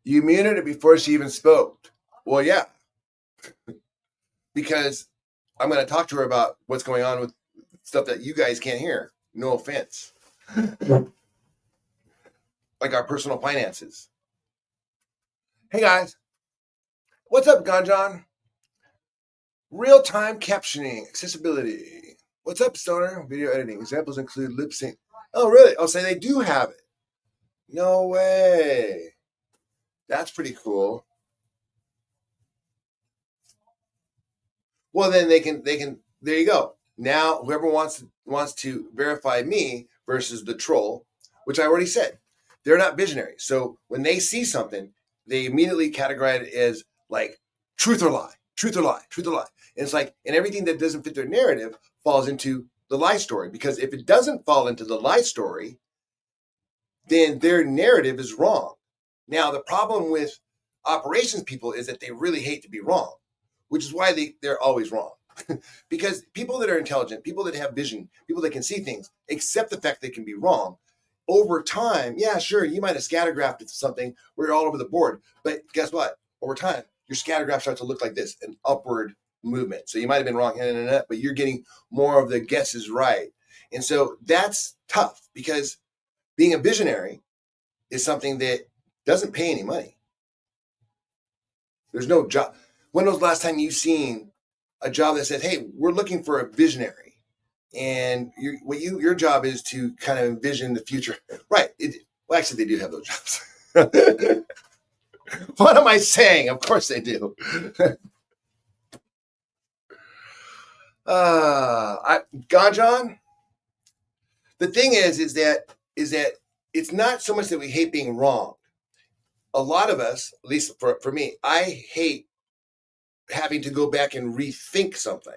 You muted it before she even spoke. Well, yeah, because I'm going to talk to her about what's going on with stuff that you guys can't hear. No offense. Like our personal finances. Hey, guys. What's up, Ganjan? Real-time captioning, accessibility. What's up, Stoner? Video editing. Examples include lip sync. Oh, really? Oh, so they do have it. No way. That's pretty cool. Well, then they can there you go. Now whoever wants to verify me versus the troll, which I already said, they're not visionary. So when they see something, they immediately categorize it as like truth or lie, truth or lie, truth or lie. And it's like, and everything that doesn't fit their narrative falls into the lie story. Because if it doesn't fall into the lie story, then their narrative is wrong. Now, the problem with operations people is that they really hate to be wrong, which is why they're always wrong. Because people that are intelligent, people that have vision, people that can see things, accept the fact they can be wrong. Over time, yeah, sure, you might have scattergraphed something where you're all over the board. But guess what? Over time, your scattergraph starts to look like this, an upward movement. So you might have been wrong, but you're getting more of the guesses right. And so that's tough because being a visionary is something that doesn't pay any money. There's no job. When was the last time you've seen a job that said, "Hey, we're looking for a visionary," and your job is to kind of envision the future, right? Well, actually, they do have those jobs. What am I saying? Of course they do. Gajan. The thing is that it's not so much that we hate being wrong. A lot of us, at least for me, I hate having to go back and rethink something.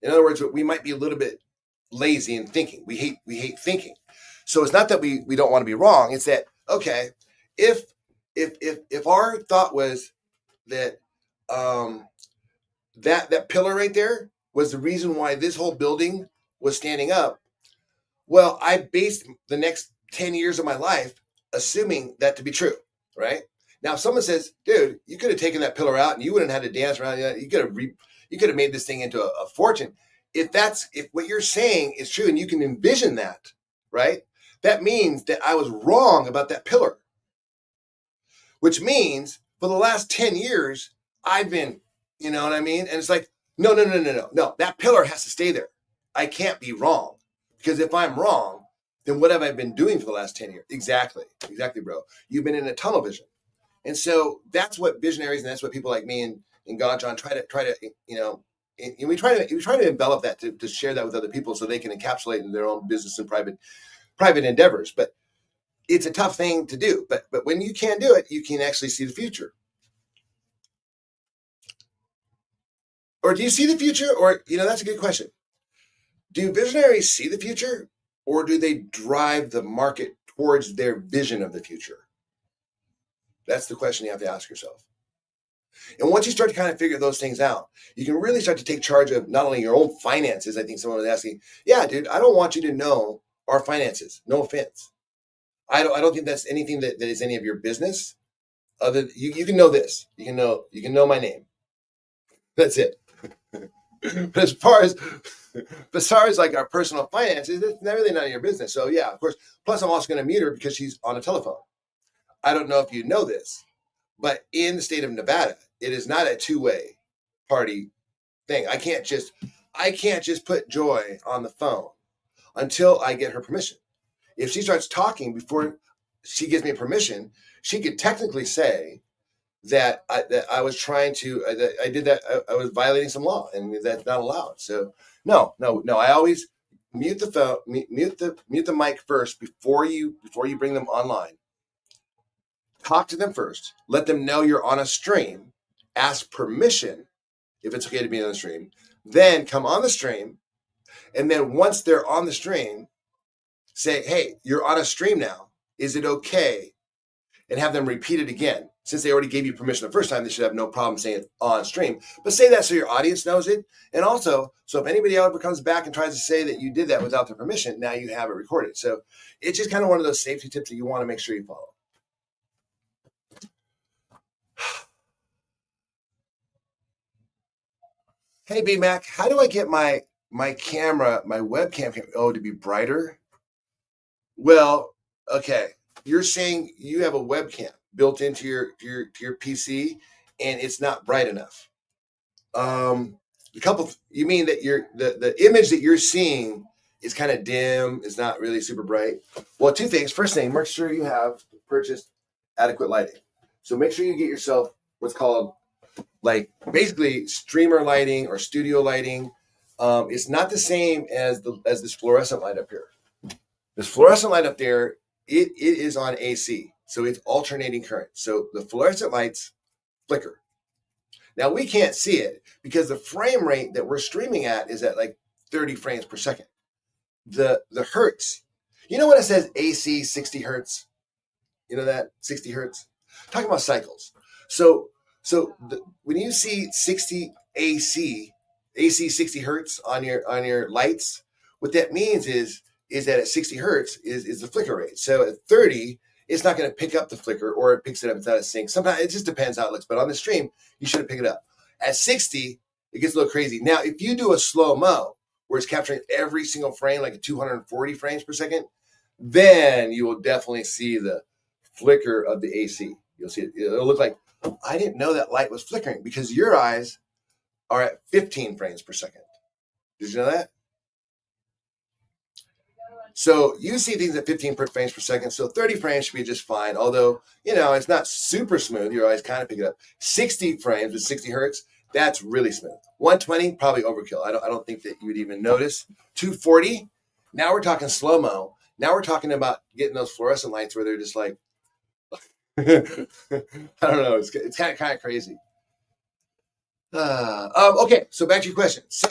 In other words, we might be a little bit lazy in thinking. We hate thinking. So it's not that we don't want to be wrong. It's that, okay, if our thought was that that pillar right there was the reason why this whole building was standing up, well, I based the next 10 years of my life assuming that to be true, right? Now, if someone says, dude, you could have taken that pillar out and you wouldn't have had to dance around. You could have made this thing into a fortune. If what you're saying is true and you can envision that, right? That means that I was wrong about that pillar, which means for the last 10 years, I've been, you know what I mean? And it's like, no. That pillar has to stay there. I can't be wrong because if I'm wrong, then what have I been doing for the last 10 years? Exactly, bro. You've been in a tunnel vision. And so that's what visionaries and that's what people like me and Gajan try to and we try to envelop that to share that with other people so they can encapsulate in their own business and private endeavors. But it's a tough thing to do. But when you can do it, you can actually see the future. Or do you see the future? Or that's a good question. Do visionaries see the future, or do they drive the market towards their vision of the future? That's the question you have to ask yourself. And once you start to kind of figure those things out, you can really start to take charge of not only your own finances. I think someone was asking, yeah, dude, I don't want you to know our finances. No offense. I don't think that's anything that is any of your business. You can know this. You can know my name. That's it. But as far as like our personal finances, it's really none of your business. So yeah, of course. Plus, I'm also going to mute her because she's on a telephone. I don't know if you know this, but in the state of Nevada, it is not a two-way party thing. I can't just put Joy on the phone until I get her permission. If she starts talking before she gives me permission, she could technically say that I was trying to that I did that I was violating some law, and that's not allowed. So no. I always mute the phone, mute the mic first before you bring them online. Talk to them first. Let them know you're on a stream. Ask permission if it's okay to be on the stream. Then come on the stream, and then once they're on the stream, say, "Hey, you're on a stream now. Is it okay?" And have them repeat it again. Since they already gave you permission the first time, they should have no problem saying it on stream. But say that so your audience knows it. And also, so if anybody ever comes back and tries to say that you did that without their permission, now you have it recorded. So it's just kind of one of those safety tips that you want to make sure you follow. Hey, B-Mac, how do I get my camera, my webcam, to be brighter? Well, okay. You're saying you have a webcam built into your PC and it's not bright enough. You mean that the image that you're seeing is kind of dim, is not really super bright? Well, two things. First thing, make sure you have purchased adequate lighting. So make sure you get yourself what's called like basically streamer lighting or studio lighting. It's not the same as this fluorescent light up here. This fluorescent light up there, it is on AC, so it's alternating current. So the fluorescent lights flicker. Now we can't see it because the frame rate that we're streaming at is at like 30 frames per second. The hertz, you know when it says AC 60 hertz, you know that 60 hertz. Talking about cycles. So when you see 60 AC 60 hertz on your lights, what that means is that at 60 hertz is the flicker rate. So at 30, it's not going to pick up the flicker, or it picks it up, it's out of sync. Sometimes it just depends how it looks. But on the stream, you shouldn't pick it up. At 60, it gets a little crazy. Now, if you do a slow-mo where it's capturing every single frame, like 240 frames per second, then you will definitely see the flicker of the AC. You'll see it. It'll look like, I didn't know that light was flickering, because your eyes are at 15 frames per second. Did you know that? So you see things at 15 frames per second. So 30 frames should be just fine. Although, it's not super smooth. Your eyes kind of pick it up. 60 frames with 60 hertz, that's really smooth. 120, probably overkill. I don't think that you would even notice. 240, now we're talking slow-mo. Now we're talking about getting those fluorescent lights where they're just like, I don't know. It's kind of crazy. Okay, so back to your question. So,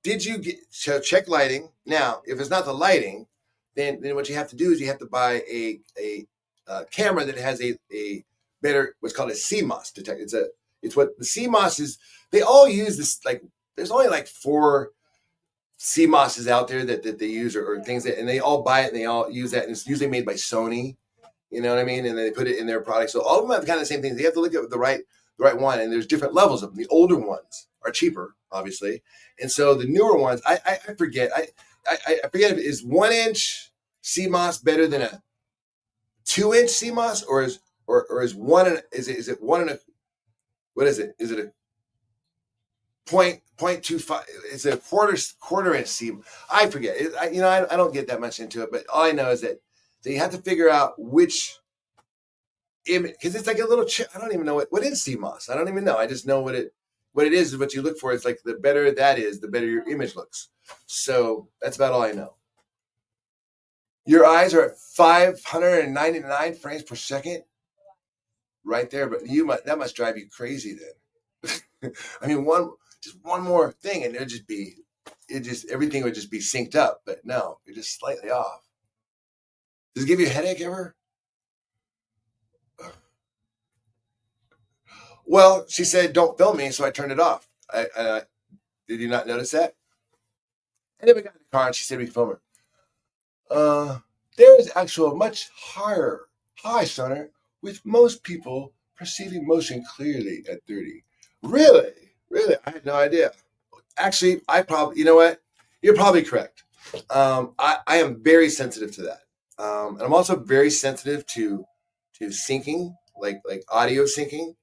did you check lighting? Now, if it's not the lighting, then what you have to do is you have to buy a camera that has a better, what's called a CMOS detector. It's what the CMOS is. They all use this. Like, there's only like 4 CMOSs out there that they use, or things that, and they all buy it and they all use that, and it's usually made by Sony. You know what I mean? And they put it in their product. So all of them have kind of the same things. You have to look at the right one, and there's different levels of them. The older ones are cheaper, obviously, and so the newer ones, I forget. I forget if it is 1-inch CMOS better than a 2-inch CMOS, or is one? Is it one and a? What is it? Is it a 0.25? It's a quarter inch CMOS. I forget. I don't get that much into it, but all I know is that you have to figure out which image, because it's like a little chip. I don't even know what is CMOS. I don't even know. I just know what it is. What you look for. It's like the better that is, the better your image looks. So that's about all I know. Your eyes are at 599 frames per second, right there. But that must drive you crazy then. I mean, one more thing, and everything would just be synced up. But no, you're just slightly off. Does it give you a headache ever? Well, she said, "Don't film me," so I turned it off. Did you not notice that? And then we got in the car, and she said we could film her. There is actually a much higher high center, with most people perceiving motion clearly at 30. Really? I had no idea. Actually, you know what? You're probably correct. I am very sensitive to that. And I'm also very sensitive to syncing, like audio syncing.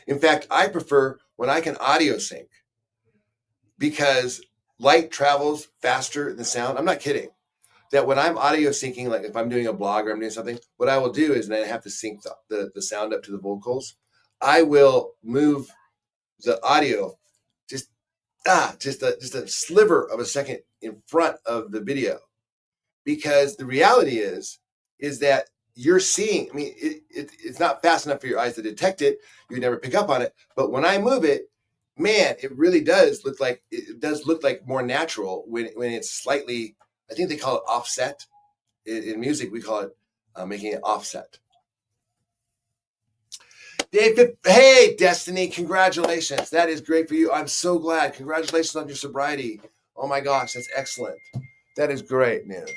In fact, I prefer when I can audio sync, because light travels faster than sound. I'm not kidding. That when I'm audio syncing, like if I'm doing a blog or I'm doing something, what I will do is, and I have to sync the sound up to the vocals, I will move the audio just a sliver of a second in front of the video, because the reality is that you're seeing. I mean, it's not fast enough for your eyes to detect it. You would never pick up on it. But when I move it, man, it really does look like more natural when it's slightly. I think they call it offset. In music, we call it making it offset. David, hey, Destiny, congratulations. That is great for you. I'm so glad. Congratulations on your sobriety. Oh my gosh, that's excellent. That is great news.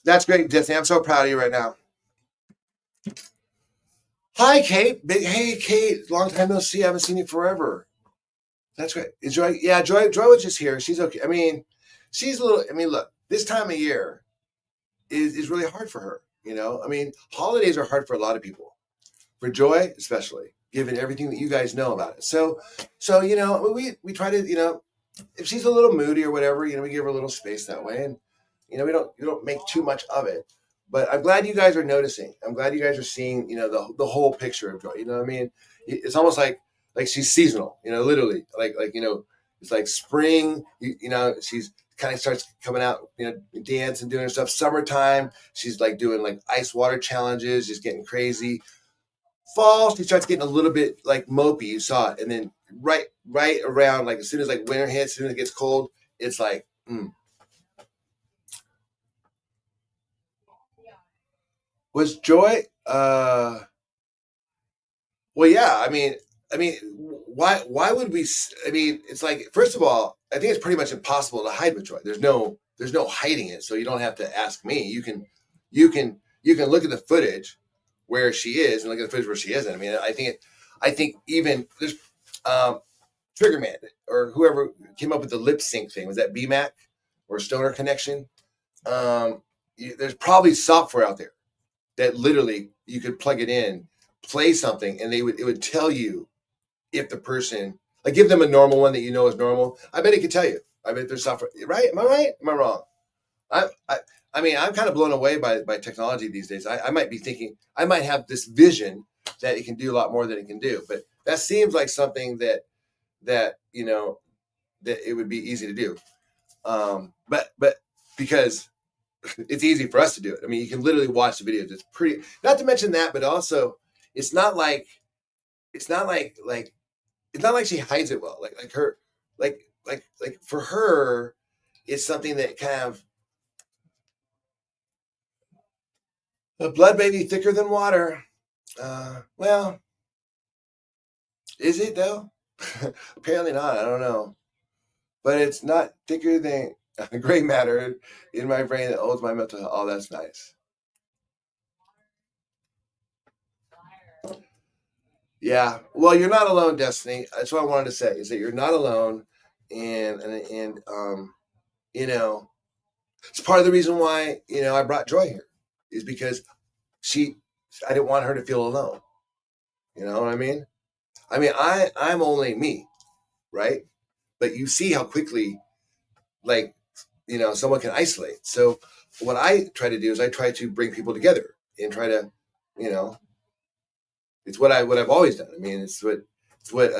That's great, Destiny. I'm so proud of you right now. Hi, Kate. Hey, Kate. Long time no see. I haven't seen you forever. That's great. Is Joy? Yeah, Joy was just here. She's okay. I mean, she's a little. I mean, look, this time of year is really hard for her. I mean, holidays are hard for a lot of people. For Joy, especially, given everything that you guys know about it. So we try to, if she's a little moody or whatever, we give her a little space that way, and we don't make too much of it. But I'm glad you guys are noticing. I'm glad you guys are seeing, the whole picture of Joy. You know what I mean? It's almost like she's seasonal. Literally, it's like spring. She's kind of starts coming out, dance and doing stuff. Summertime, she's like doing like ice water challenges, just getting crazy. Fall, she starts getting a little bit like mopey. You saw it, and then right around like as soon as like winter hits, as soon as it gets cold, it's like. Was Joy? Well, yeah. Why would we? It's like, first of all, I think it's pretty much impossible to hide with Joy. There's no hiding it. So you don't have to ask me. You can look at the footage where she is and look at the footage where she isn't. I think even there's Triggerman or whoever came up with the lip sync thing. Was that BMAC or Stoner Connection? There's probably software out there that literally you could plug it in, play something, and it would tell you if the person, like, give them a normal one that is normal. I bet it could tell you. I bet there's software. Right? Am I right? Am I wrong? I'm kind of blown away by technology these days. I might be thinking I might have this vision that it can do a lot more than it can do, but that seems like something that that it would be easy to do. But because it's easy for us to do it. You can literally watch the videos. It's pretty. Not to mention that, but also it's not like she hides it well. Like her, like for her, it's something that kind of a blood baby thicker than water. Well, is it though? Apparently not. I don't know, but it's not thicker than gray matter in my brain that holds my mental health. Oh, that's nice. Yeah. Well, you're not alone, Destiny. That's what I wanted to say, is that you're not alone. And it's part of the reason why, I brought Joy here, is because I didn't want her to feel alone. You know what I mean? I'm only me, right? But you see how quickly, like, someone can isolate. So what I try to do is I try to bring people together and try to, it's what I've always done. It's what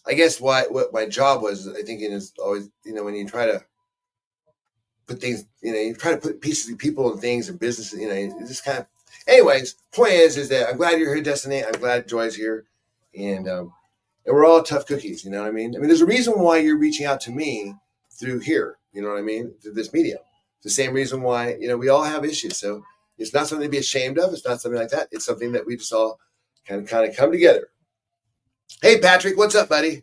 I guess what my job was, I think, is always, when you try to put things, you try to put pieces of people and things and businesses, it's just kind of, anyways, point is that I'm glad you're here, Destiny. I'm glad Joy's here. And we're all tough cookies. You know what I mean? There's a reason why you're reaching out to me through here. You know what I mean? Through this medium. It's the same reason why, we all have issues. So it's not something to be ashamed of. It's not something like that. It's something that we just all kind of come together. Hey, Patrick, what's up, buddy?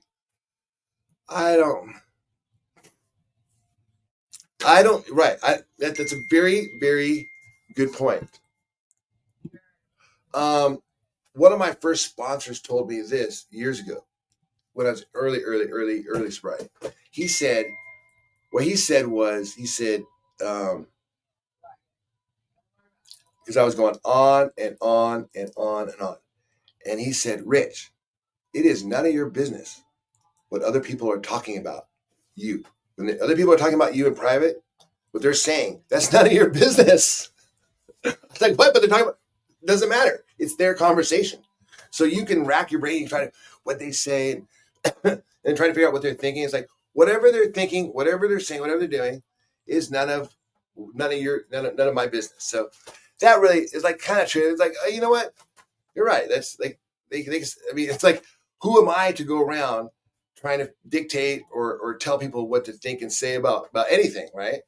I don't, right. That's a very, very good point. One of my first sponsors told me this years ago when I was early Sprite. He said, because I was going on and on and on and on. And he said, Rich, it is none of your business what other people are talking about you. When other people are talking about you in private, what they're saying, that's none of your business. It's like, what? But they're talking about, doesn't matter. It's their conversation. So you can rack your brain and try to, what they say and try to figure out what they're thinking. It's like, whatever they're thinking, whatever they're saying, whatever they're doing is none of my business. So that really is like kind of true. It's like, oh, you know what? You're right. That's like, it's like, who am I to go around trying to dictate or tell people what to think and say about anything, right?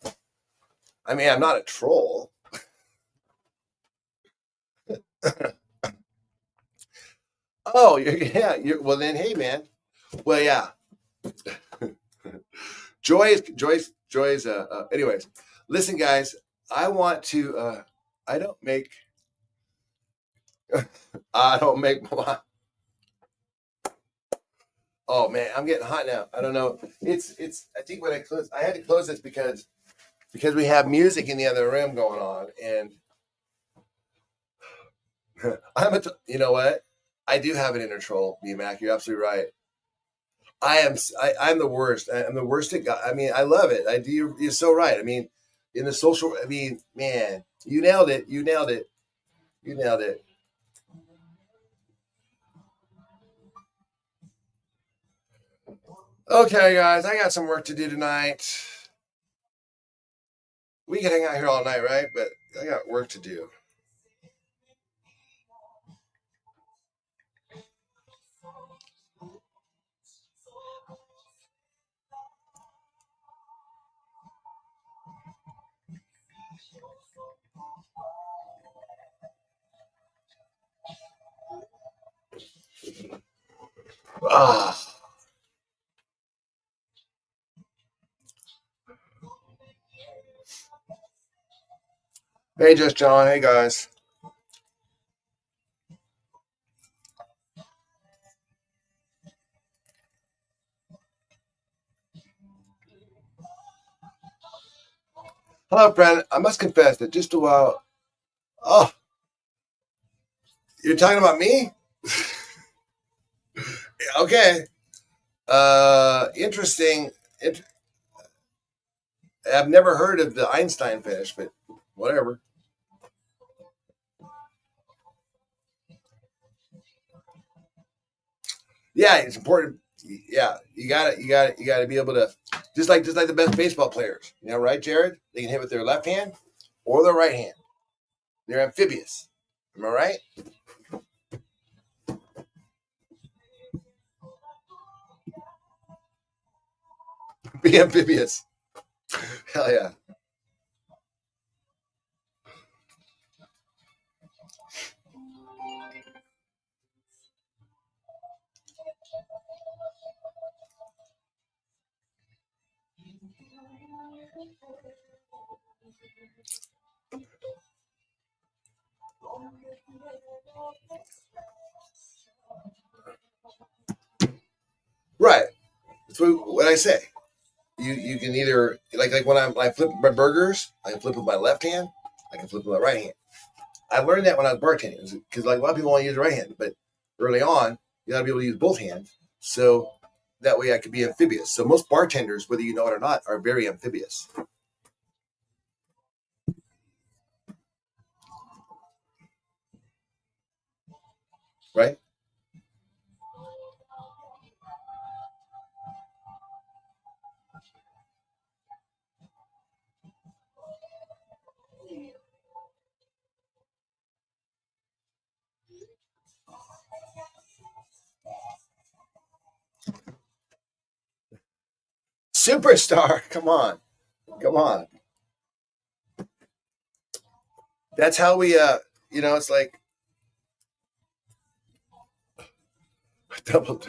I'm not a troll. Oh, yeah. Well, then, hey, man. Well, yeah. Joy's. Anyways, listen, guys. I want to. I don't make. Oh man, I'm getting hot now. I don't know. It's. I think when I had to close this because we have music in the other room going on, and you know what? I do have an inner troll, B-Mac. You're absolutely right. I'm the worst. I'm the worst at. I mean, I love it. I do. You're so right. I mean, in the social. I mean, man, you nailed it. You nailed it. You nailed it. Okay, guys, I got some work to do tonight. We can hang out here all night, right? But I got work to do. Ah. Hey, Just John. Hey, guys. Hello, friend. I must confess that just a while. Oh, you're talking about me? Okay. Interesting. I've never heard of the Einstein finish, but whatever. Yeah, it's important. Yeah, you got to be able to just like the best baseball players. You know, right, Jared? They can hit with their left hand or their right hand. They're amphibious. Am I right? Be amphibious. Hell yeah. Right. That's what I say. You can either like when I flip my burgers, I can flip with my left hand. I can flip with my right hand. I learned that when I was bartending because like a lot of people want to use the right hand, but early on you got to be able to use both hands. So that way I could be amphibious. So most bartenders, whether you know it or not, are very amphibious. Right? Superstar. Come on. Come on. That's how we it's like double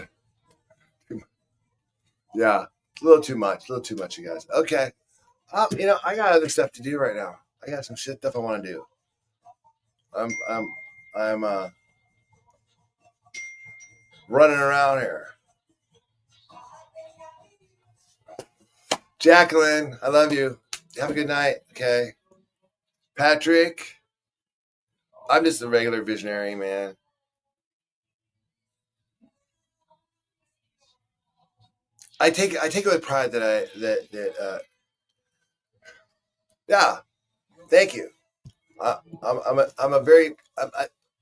yeah. A little too much. A little too much, you guys. Okay. I got other stuff to do right now. I got some shit stuff I want to do. I'm I'm I'm running around here. Jacqueline, I love you. Have a good night. Okay. Patrick, I'm just a regular visionary, man. I take it with pride that yeah. Thank you. I'm a very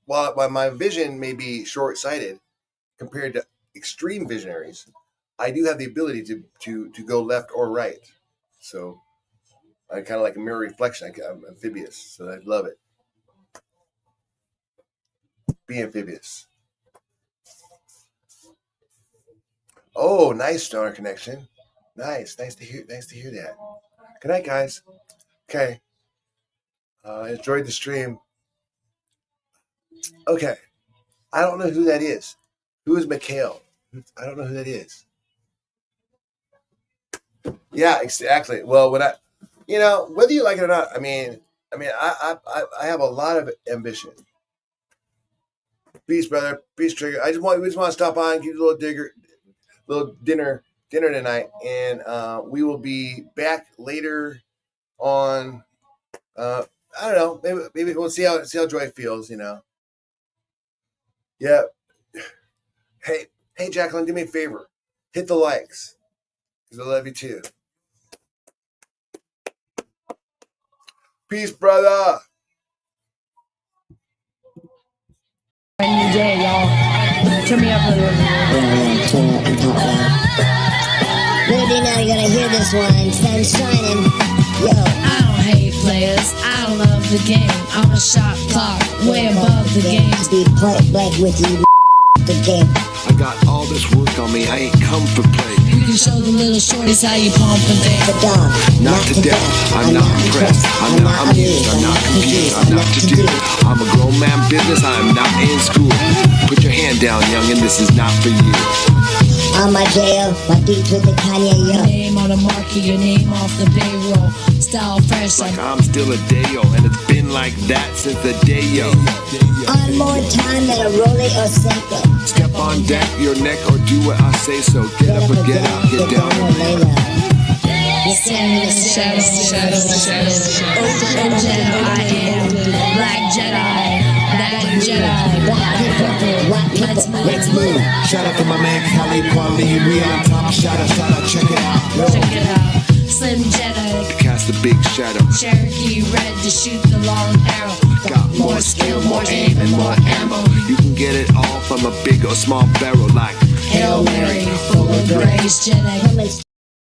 while my vision may be short sighted compared to extreme visionaries, I do have the ability to go left or right. So I kind of like a mirror reflection. I'm amphibious, so I love it. Be amphibious. Oh, nice stoner connection. Nice, nice to hear. Nice to hear that. Good night, guys. Okay, enjoyed the stream. Okay, I don't know who that is. Who is Mikhail? I don't know who that is. Yeah, exactly. Well, whether you like it or not, I have a lot of ambition. Peace, brother. Peace, Trigger. We just want to stop by and give you little dinner tonight, and we will be back later on. I don't know. Maybe we'll see how Joy feels. Yeah, Hey, Jacqueline, do me a favor. Hit the likes, because I love you too. Peace, brother. Brand new day, y'all. Turn me up a little bit. Yeah, turn it up and talk loud. Little do you know, you're gonna hear this one. Sun's shining. Yo. I don't hate players. I love the game. I'm a shot clock, way above the game. Be point blank with you, the game. I got all this work on me, I ain't come for play. You can show the little shorties how you pump and The dance. dog. Not to death, I'm not impressed, I'm not amused, I'm not confused, I'm not to do. I'm a grown man business, I'm not in school. Put your hand down, youngin', this is not for you. On my jail, my beats with the Kanye, Your yo. name on the market, your name off the payroll. Style fresh, Like I'm still a dayo, and it's been like that since the day-yo. On more time than a Rollie or Seiko. Step on deck, your neck, or do what I say so. Get up or get out, get down or lay low. Stand in the shadows. Open Jedi, I am Black Jedi, that Jedi. Let's move. Shout out to my man Cali Quality, we on top. Shout out, check it out. Check it out. Slim Jedi, Cast a big shadow. Cherokee red to shoot the long arrow. Got More skill, more aim, and more ammo. You can get it all from a big or small barrel like Hail Mary, full of grace, Jedi. Come and